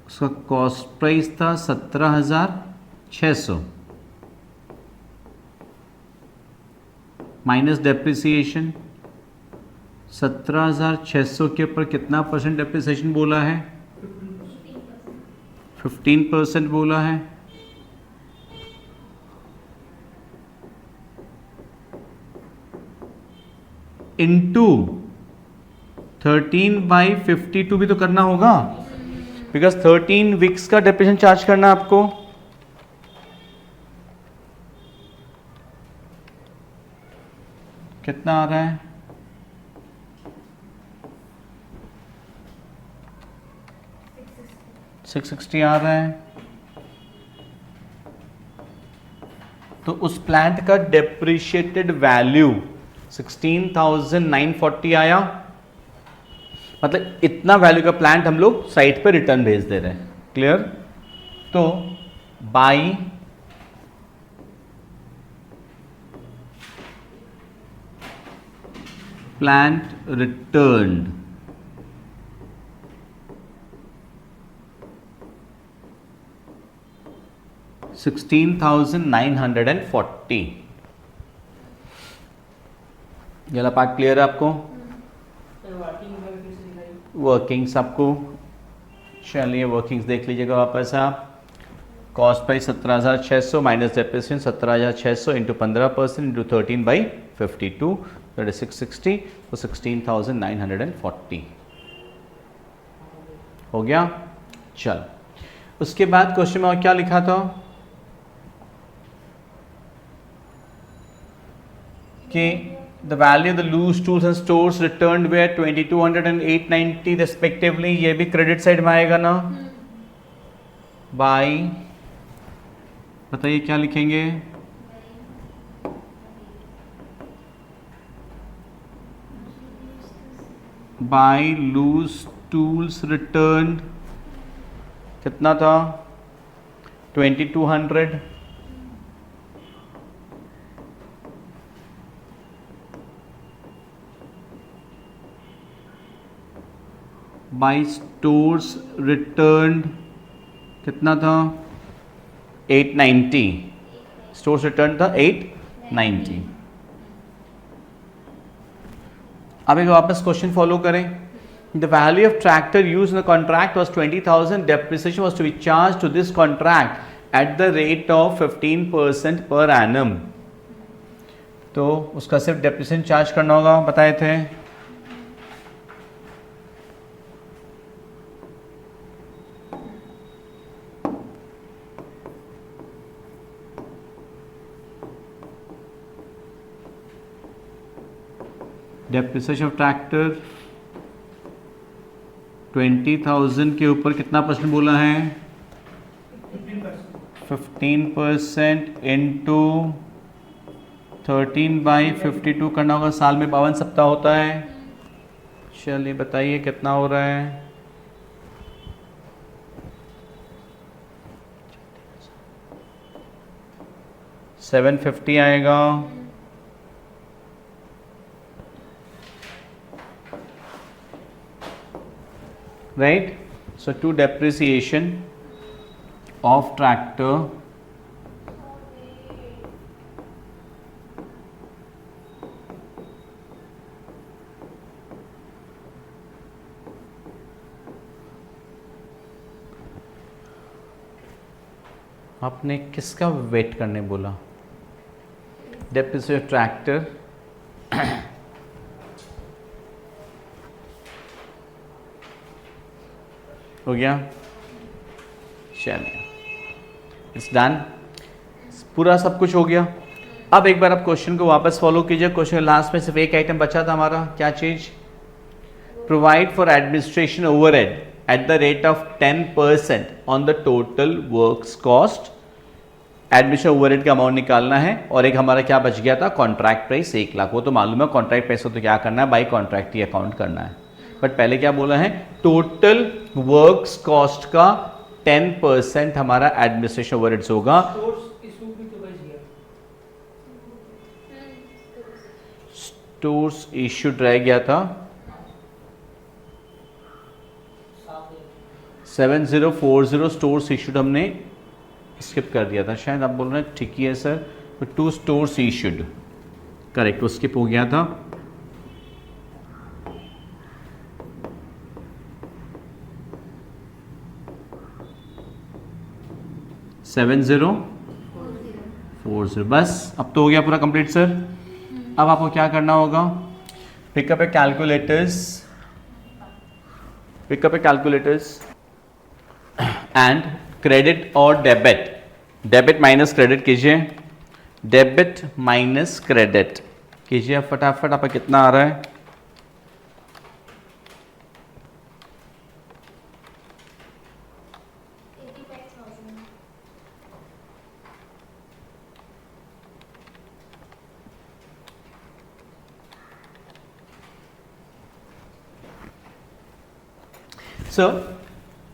उसका कॉस्ट प्राइस था 17,600 माइनस डेप्रिसिएशन। 17,600 के ऊपर कितना परसेंट डेप्रिसिएशन बोला है? 15% बोला है। इंटू 13/52 भी तो करना होगा, बिकॉज 13 वीक्स का डेप्रिसिएशन चार्ज करना आपको। कितना आ रहा है? 660 आ रहा है। तो उस प्लांट का डेप्रिशिएटेड वैल्यू 16,940 आया। मतलब इतना वैल्यू का प्लांट हम लोग साइट पे रिटर्न भेज दे रहे हैं। क्लियर? तो बाई प्लांट रिटर्न्ड $16,940। ये वाला पार्ट क्लियर है आपको? वर्किंग्स आपको, चलिए वर्किंग्स देख लीजिएगा वापस आप। Cost price 17,600 minus depreciation 17,600 into 15% into 13/52 that is 660, तो 16,940 हो गया। चल, उसके बाद क्वेश्चन में और क्या लिखा था कि the value of the loose tools and stores returned were 2,200 and 890 respectively। ये भी क्रेडिट साइड में आएगा ना? बाय, बताइए क्या लिखेंगे? बाय लूज टूल्स रिटर्न कितना था? 2,200। बाई स्टोर्स रिटर्न्ड कितना था? 890। स्टोर्स रिटर्न था 890। अब एक वापस क्वेश्चन फॉलो करें। The value of tractor use in the contract was 20,000। Depreciation was to be charge to this contract at the rate of 15% per annum. तो उसका सिर्फ डेप्रिसिएशन चार्ज करना होगा, बताए थे। डेप्रिसिएशन ऑफ ट्रैक्टर 20,000 के ऊपर कितना परसेंट बोला है? 15% इंटू 13/52 करना होगा। साल में 52 सप्ताह होता है। चलिए बताइए कितना हो रहा है? 750 आएगा। Right? So to depreciation of tractor आपने किसका वेट करने बोला? डेप्रिसिएशन ट्रैक्टर हो गया। चलिए इट्स डन, पूरा सब कुछ हो गया। अब एक बार आप क्वेश्चन को वापस फॉलो कीजिए। क्वेश्चन लास्ट में सिर्फ एक आइटम बचा था हमारा, क्या चीज? Provide for administration overhead eight the rate of 10% on the total works cost. Admission overhead का अमाउंट निकालना है। और एक हमारा क्या बच गया था? Contract price 1 lakh. वो तो मालूम है, कॉन्ट्रैक्ट प्राइस को तो क्या करना है? बाई कॉन्ट्रैक्ट ही अकाउंट करना है। बट पहले क्या बोला है? टोटल वर्क्स कॉस्ट का 10% हमारा एडमिनिस्ट्रेशन ओवरहेड्स होगा। स्टोर्स इश्यूड रह गया था 7040 स्टोर्स इश्यूड हमने स्किप कर दिया था शायद। आप बोल रहे हैं ठीक ही है सर, तो 2 स्टोर्स इश्यूड करेक्ट, वो स्किप हो गया था। सेवन 040 बस, अब तो हो गया पूरा कंप्लीट सर। अब आपको क्या करना होगा? Pickup A calculators and credit और डेबिट माइनस क्रेडिट कीजिए। डेबिट माइनस क्रेडिट कीजिए फटाफट। आपका कितना आ रहा है? सो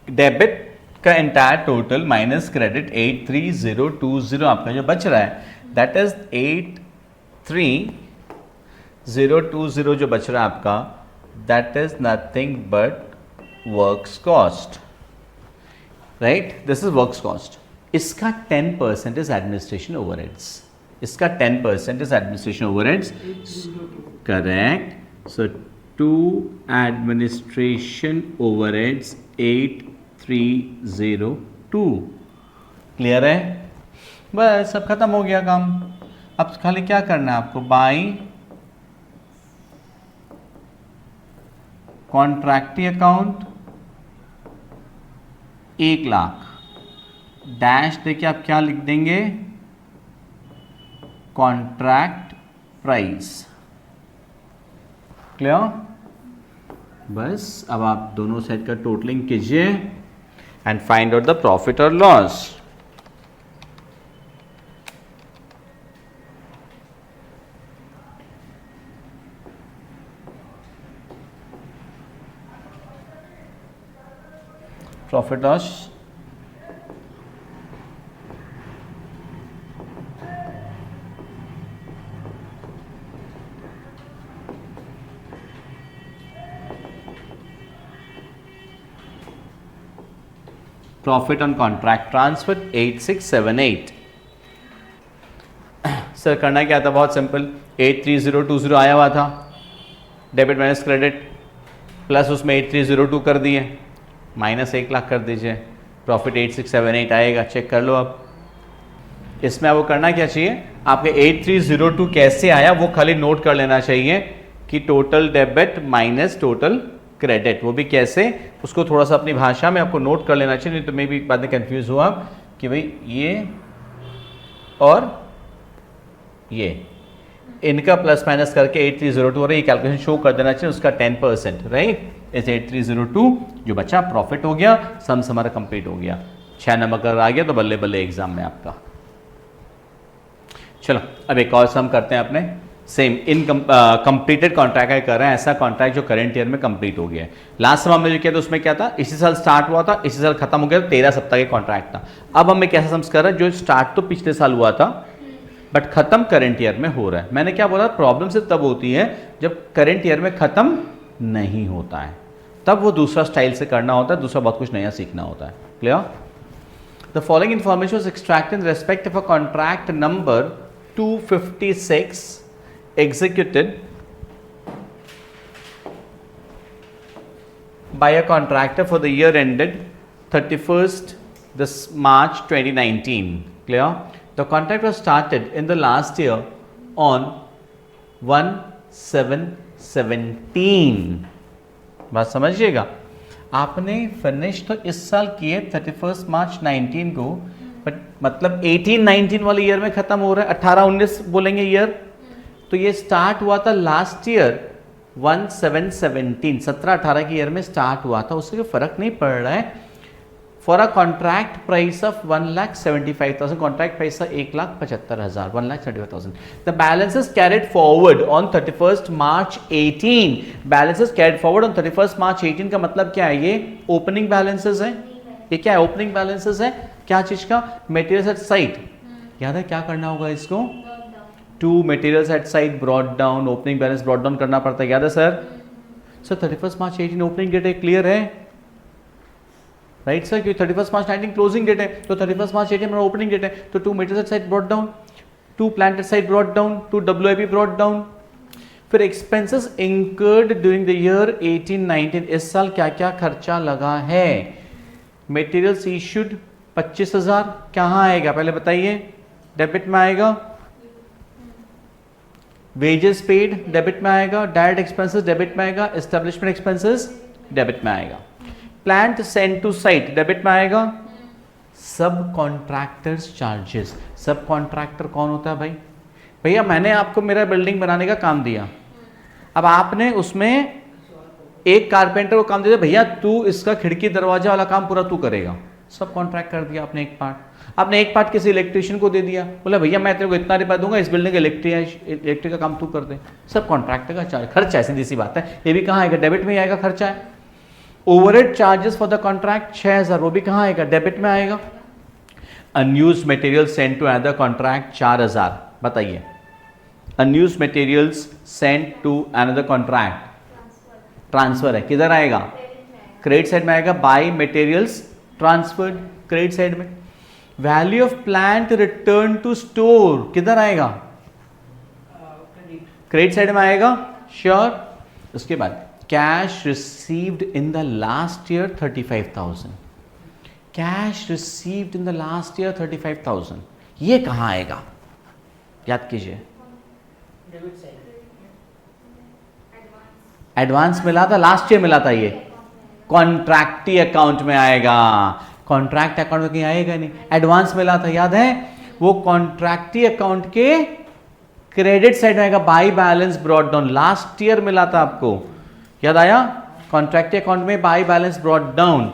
डेबिट का एंटायर टोटल माइनस क्रेडिट 83020 आपका जो बच रहा है, दैट इज 83020 जो बच रहा है आपका, that is nothing but works cost, right? This is works cost. इसका 10% इज एडमिनिस्ट्रेशन ओवरहेड्स। इसका 10% is administration overheads, correct. So to administration overheads 8302। Clear है? बस सब खत्म हो गया काम। अब खाली क्या करना है आपको? By contractee account 1 lakh dash देके आप क्या लिख देंगे? Contract price. क्लियर? बस अब आप दोनों साइड का टोटलिंग कीजिए and find out the profit और loss. Profit loss profit on contract transfer 8678। Sir करना क्या था? बहुत सिंपल, 83020 आया हुआ था, डेबिट माइनस क्रेडिट प्लस उसमें 8302 कर दिए, माइनस 1 लाख कर दीजिए, प्रॉफिट 8678 आएगा। चेक कर लो आप। इसमें आपको करना क्या चाहिए, आपके 8302 कैसे आया वो खाली नोट कर लेना चाहिए कि total debit minus total credit, वो भी कैसे, उसको थोड़ा सा अपनी भाषा में आपको नोट कर लेना चाहिए, नहीं तो मैं भी बाद में कंफ्यूज हुआ कि भाई ये और ये इनका प्लस माइनस करके 8302 और ये कैलकुलेशन शो कर देना चाहिए, उसका 10%, राइट। इस 8302 जो बचा प्रॉफिट हो गया, सम्स हमारा कंप्लीट हो गया, 6 नंबर अगर आ गया तो बल्ले बल्ले एग्जाम में आपका। चलो अब एक और सम करते हैं अपने, सेम इन कंप्लीटेड कॉन्ट्रैक्ट कर रहे हैं, ऐसा कॉन्ट्रैक्ट जो करंट ईयर में कंप्लीट हो गया है। लास्ट सम हमने जो किया था उसमें क्या था, इसी साल स्टार्ट हुआ था, इसी साल खत्म हो गया, 13 सप्ताह के कॉन्ट्रैक्ट था। अब हमें कैसा सम्स कर रहा है, जो स्टार्ट तो पिछले साल हुआ था बट खत्म करंट ईयर में हो रहा है। मैंने क्या बोला, प्रॉब्लम सिर्फ तब होती है जब करंट ईयर में खत्म नहीं होता है, तब वो दूसरा स्टाइल से करना होता है, दूसरा बहुत कुछ नया सीखना होता है। Clear? The following information was extracted in respect of a contract number 256 executed by a contractor for the year ended 31st this March 2019. Clear? The contract was started in the last year on 1/7/17. बात समझिएगा, आपने finish तो इस साल किए 31 मार्च 19 को, but मतलब 18-19 वाले ईयर में खत्म हो रहा है, 18-19 बोलेंगे ईयर, तो ये स्टार्ट हुआ था लास्ट ईयर 1/7/17, 17-18 के ईयर में स्टार्ट हुआ था, उससे कोई फर्क नहीं पड़ रहा है। For a contract price of 1,75,000, contract price था 1,75,000, 1,75,000। The balances carried forward on 31st March 18, balances carried forward on 31st March 18 का मतलब क्या है, ये ओपनिंग बैलेंसेस है। ये क्या है, ओपनिंग बैलेंसेस है, क्या चीज का, मटेरियल्स एट साइट। याद है क्या करना होगा इसको, to materials at site brought down, opening balance brought down करना पड़ता है, याद है sir? Sir 31 March 18 opening date है, क्लियर है? राइट सर, क्योंकि 31 मार्च 19 क्लोजिंग डेट है, तो 31 मार्च 18 मेरा ओपनिंग डेट है, तो to materials at site brought down, to plant at site brought down, to WIP brought down. फिर expenses incurred during the year 18-19, इस साल क्या क्या खर्चा लगा है। मटेरियल्स इश्यूड 25,000, कहाँ आएगा पहले बताइए, डेबिट में आएगा। वेजेस पेड डेबिट में आएगा, डायरेक्ट एक्सपेंसेस डेबिट में आएगा, एस्टेब्लिशमेंट एक्सपेंसेस डेबिट में आएगा, plant send to site debit में आएगा, सब कॉन्ट्रैक्टर्स चार्जेस। सब कॉन्ट्रैक्टर कौन होता है भाई, भैया मैंने आपको मेरा बिल्डिंग बनाने का काम दिया, अब आपने उसमें एक कारपेंटर को काम दे दिया, भैया तू इसका खिड़की दरवाजा वाला काम पूरा तू करेगा, सब कॉन्ट्रैक्ट कर दिया आपने एक पार्ट। आपने एक पार्ट किसी इलेक्ट्रिशियन को दे दिया, बोला भैया मैं तेरे को इतना रुपया दूंगा, इस बिल्डिंग का इलेक्ट्रिक का काम तू कर दे, सब कॉन्ट्रैक्टर का चार्ज, खर्चा है, सीधी सी बात है। ये भी कहाँ आएगा, डेबिट में ही आएगा, खर्चा है। Overhead charges for the contract 6,000, वो भी कहाँ आएगा, डेबिट में आएगा। Unused material send to another contract 4,000, बताइए unused materials send to another contract transfer है, किधर आएगा, क्रेडिट साइड में आएगा, by materials transferred credit side में। Value of plant return to store किधर आएगा, क्रेडिट साइड में आएगा, श्योर। उसके बाद cash received in the last year 35,000, cash received in the last year 35,000, ये कहां आएगा, याद कीजिए। एडवांस मिला था, लास्ट ईयर मिला था, ये कॉन्ट्रैक्टी अकाउंट में आएगा, कॉन्ट्रैक्ट अकाउंट में कहीं आएगा नहीं, एडवांस मिला था, याद है, वो कॉन्ट्रैक्टी अकाउंट के क्रेडिट साइड में आएगा, by balance brought down, last year मिला था आपको, याद आया, कॉन्ट्रैक्टी अकाउंट में by balance brought down,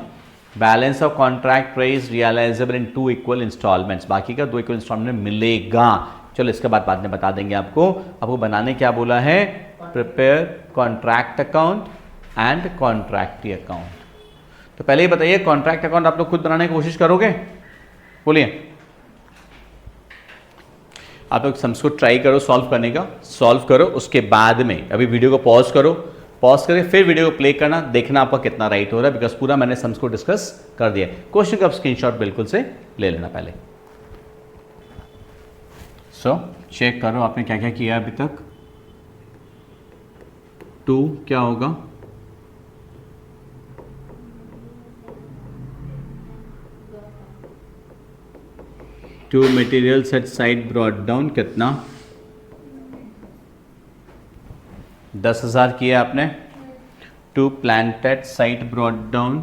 balance of contract price realisable in 2 equal instalments, बाकी का 2 इक्वल इंस्टॉलमेंट में मिलेगा। चलो इसके बाद में बता देंगे आपको बनाने क्या बोला है, prepare contract account and contractee account. तो पहले ही बताइए, कॉन्ट्रैक्ट अकाउंट आप लोग खुद बनाने की कोशिश करोगे, बोलिए। आप लोग सम्स को ट्राई करो सॉल्व करने का, सॉल्व करो, उसके बाद में अभी वीडियो को पॉज करो, पॉज करके फिर वीडियो को प्ले करना, देखना आपका कितना राइट हो रहा है, बिकॉज पूरा मैंने सम्स को डिस्कस कर दिया। क्वेश्चन का स्क्रीनशॉट बिल्कुल से ले लेना पहले। सो चेक करो आपने क्या क्या किया अभी तक। 2 क्या होगा, to materials at site brought down कितना? 10,000 किया आपने। To plant at site brought down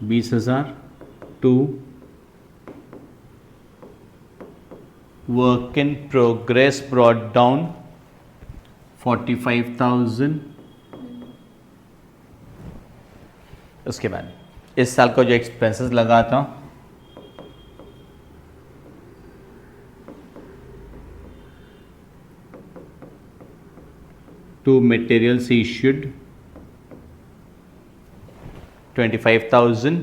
20,000। To work in progress brought down 45,000। उसके बाद इस साल का जो एक्सपेंसेस लगा था to materials issued 25,000।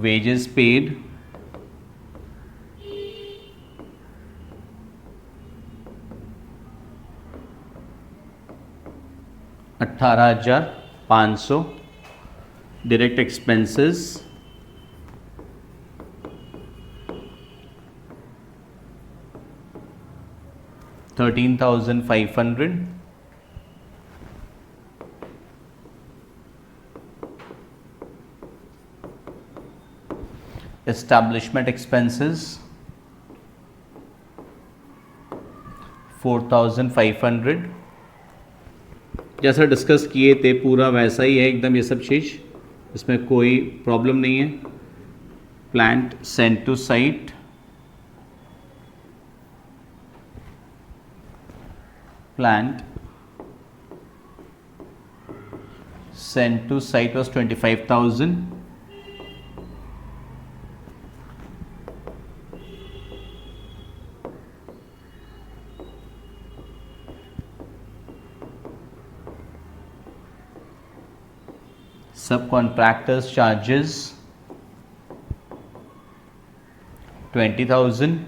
wages paid 18,500। Direct expenses 13,500। Establishment expenses 4,500। जैसा डिस्कस किए थे पूरा वैसा ही है एकदम, ये सब चीज़, इसमें कोई प्रॉब्लम नहीं है। Plant sent to site was 25,000। subcontractors charges 20,000।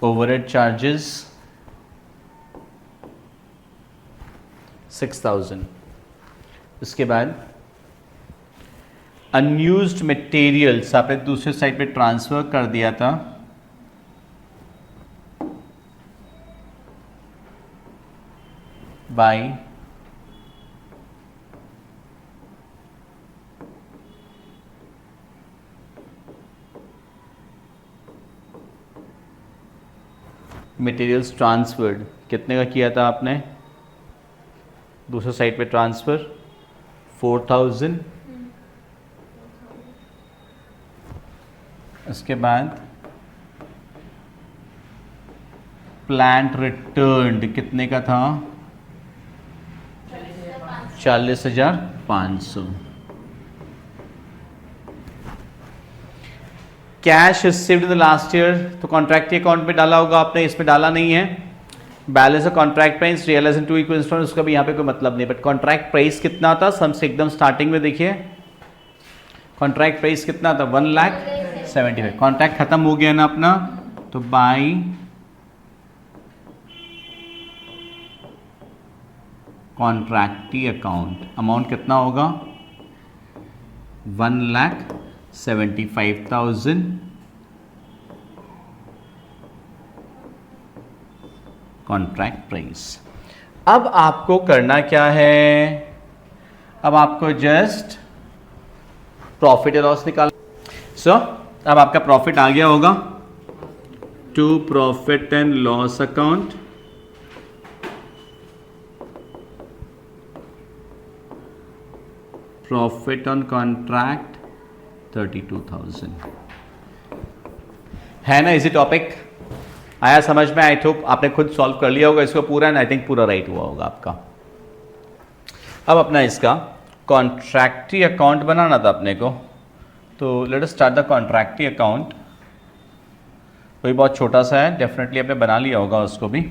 overhead charges 6,000। इसके बाद अनयूज्ड मटेरियल्स आपने दूसरे साइड पे ट्रांसफर कर दिया था बाय मटेरियल्स ट्रांसफर्ड कितने का किया था आपने दूसरे साइड पे ट्रांसफ़र? 4,000। इसके बाद प्लांट रिटर्न्ड कितने का था? 40,500। Cash received in the last year तो कॉन्ट्रैक्ट के अकाउंट में डाला होगा आपने, इसमें डाला नहीं है। Balance of contract price realise in two equal instalment, उसका भी यहाँ पे कोई मतलब नहीं, बट कॉन्ट्रैक्ट प्राइस कितना था सबसे एकदम स्टार्टिंग में देखिए, कॉन्ट्रैक्ट प्राइस कितना था? 1,75,000। कॉन्ट्रैक्ट खत्म हो गया ना अपना, तो बाय कॉन्ट्रैक्टी अकाउंट अमाउंट कितना होगा? 1,75,000 कॉन्ट्रैक्ट प्राइस। अब आपको करना क्या है? अब आपको जस्ट प्रॉफिट एंड लॉस निकाल। अब आपका प्रॉफिट आ गया होगा to profit and loss account, profit on contract 32,000। है ना इजी टॉपिक? आया समझ में? आई होप आपने खुद सॉल्व कर लिया होगा इसको पूरा, एंड आई थिंक पूरा राइट हुआ होगा आपका। अब अपना इसका कॉन्ट्रैक्टी अकाउंट बनाना था अपने को, तो let us start the contractee account. कोई बहुत छोटा सा है, डेफिनेटली आपने बना लिया होगा उसको भी।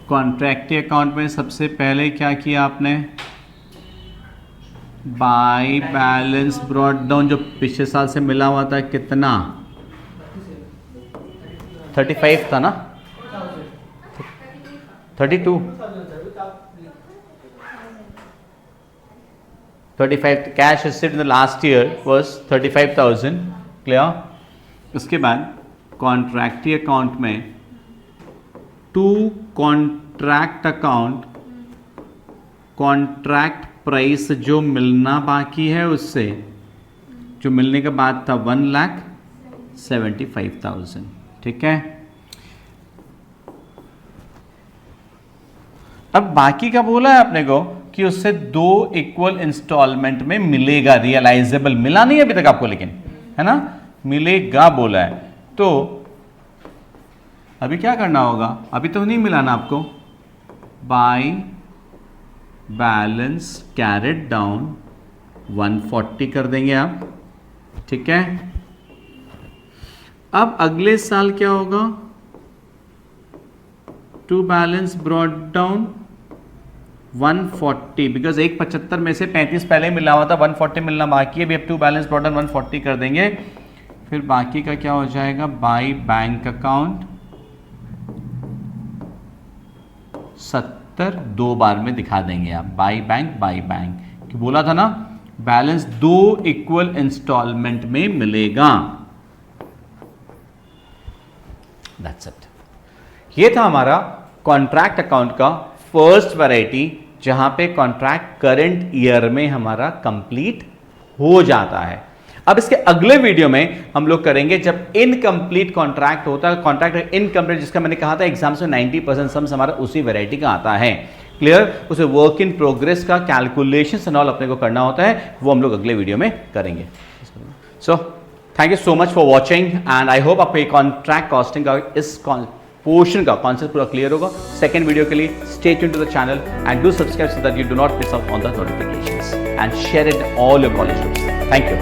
कॉन्ट्रैक्टी अकाउंट में सबसे पहले क्या किया आपने? बाय बैलेंस ब्रॉट डाउन जो पिछले साल से मिला हुआ था कितना? 35 था ना, 32, 35 cash received in the last year was 35,000, क्लियर। उसके बाद कॉन्ट्रैक्टी अकाउंट में to contract account, contract price जो मिलना बाकी है उससे जो मिलने के बाद था 1,75,000, ठीक है। अब बाकी का बोला है अपने को कि उससे 2 इक्वल इंस्टॉलमेंट में मिलेगा, रियलाइजेबल मिला नहीं अभी तक आपको, लेकिन है ना, मिलेगा बोला है। तो अभी क्या करना होगा, अभी तो नहीं मिला ना आपको, बाय बैलेंस कैरेट डाउन 140 कर देंगे आप, ठीक है। अब अगले साल क्या होगा, to balance brought down 140, because 175 में से 35 पहले मिला हुआ था, 140 मिलना बाकी है, अभी अब टू बैलेंस ब्रॉट डाउन 140 कर देंगे। फिर बाकी का क्या हो जाएगा, बाय बैंक अकाउंट 70 2 बार में दिखा देंगे आप, बाय बैंक कि बोला था ना बैलेंस 2 इक्वल इंस्टॉलमेंट में मिलेगा। That's it. ये था हमारा कॉन्ट्रैक्ट अकाउंट का फर्स्ट वैरायटी, जहां पे कॉन्ट्रैक्ट करंट ईयर में हमारा कंप्लीट हो जाता है। अब इसके अगले वीडियो में हम लोग करेंगे जब इनकम्प्लीट कॉन्ट्रैक्ट होता है, कॉन्ट्रैक्ट इनकम्प्लीट जिसका मैंने कहा था एग्जाम्स में 90% सम्स हमारा उसी वैरायटी का आता है, क्लियर। उसे वर्क इन प्रोग्रेस का कैलकुलेशन एंड ऑल अपने को करना होता है, वो हम लोग अगले वीडियो में करेंगे। So thank you so much for watching and I hope आपको कॉन्ट्रैक्ट कॉस्टिंग का इस पोर्शन का कॉन्सेप्ट पूरा क्लियर होगा। सेकंड वीडियो के लिए stay tuned to the channel and do subscribe so that you do not miss out on the notifications and share it all your college groups. Thank you.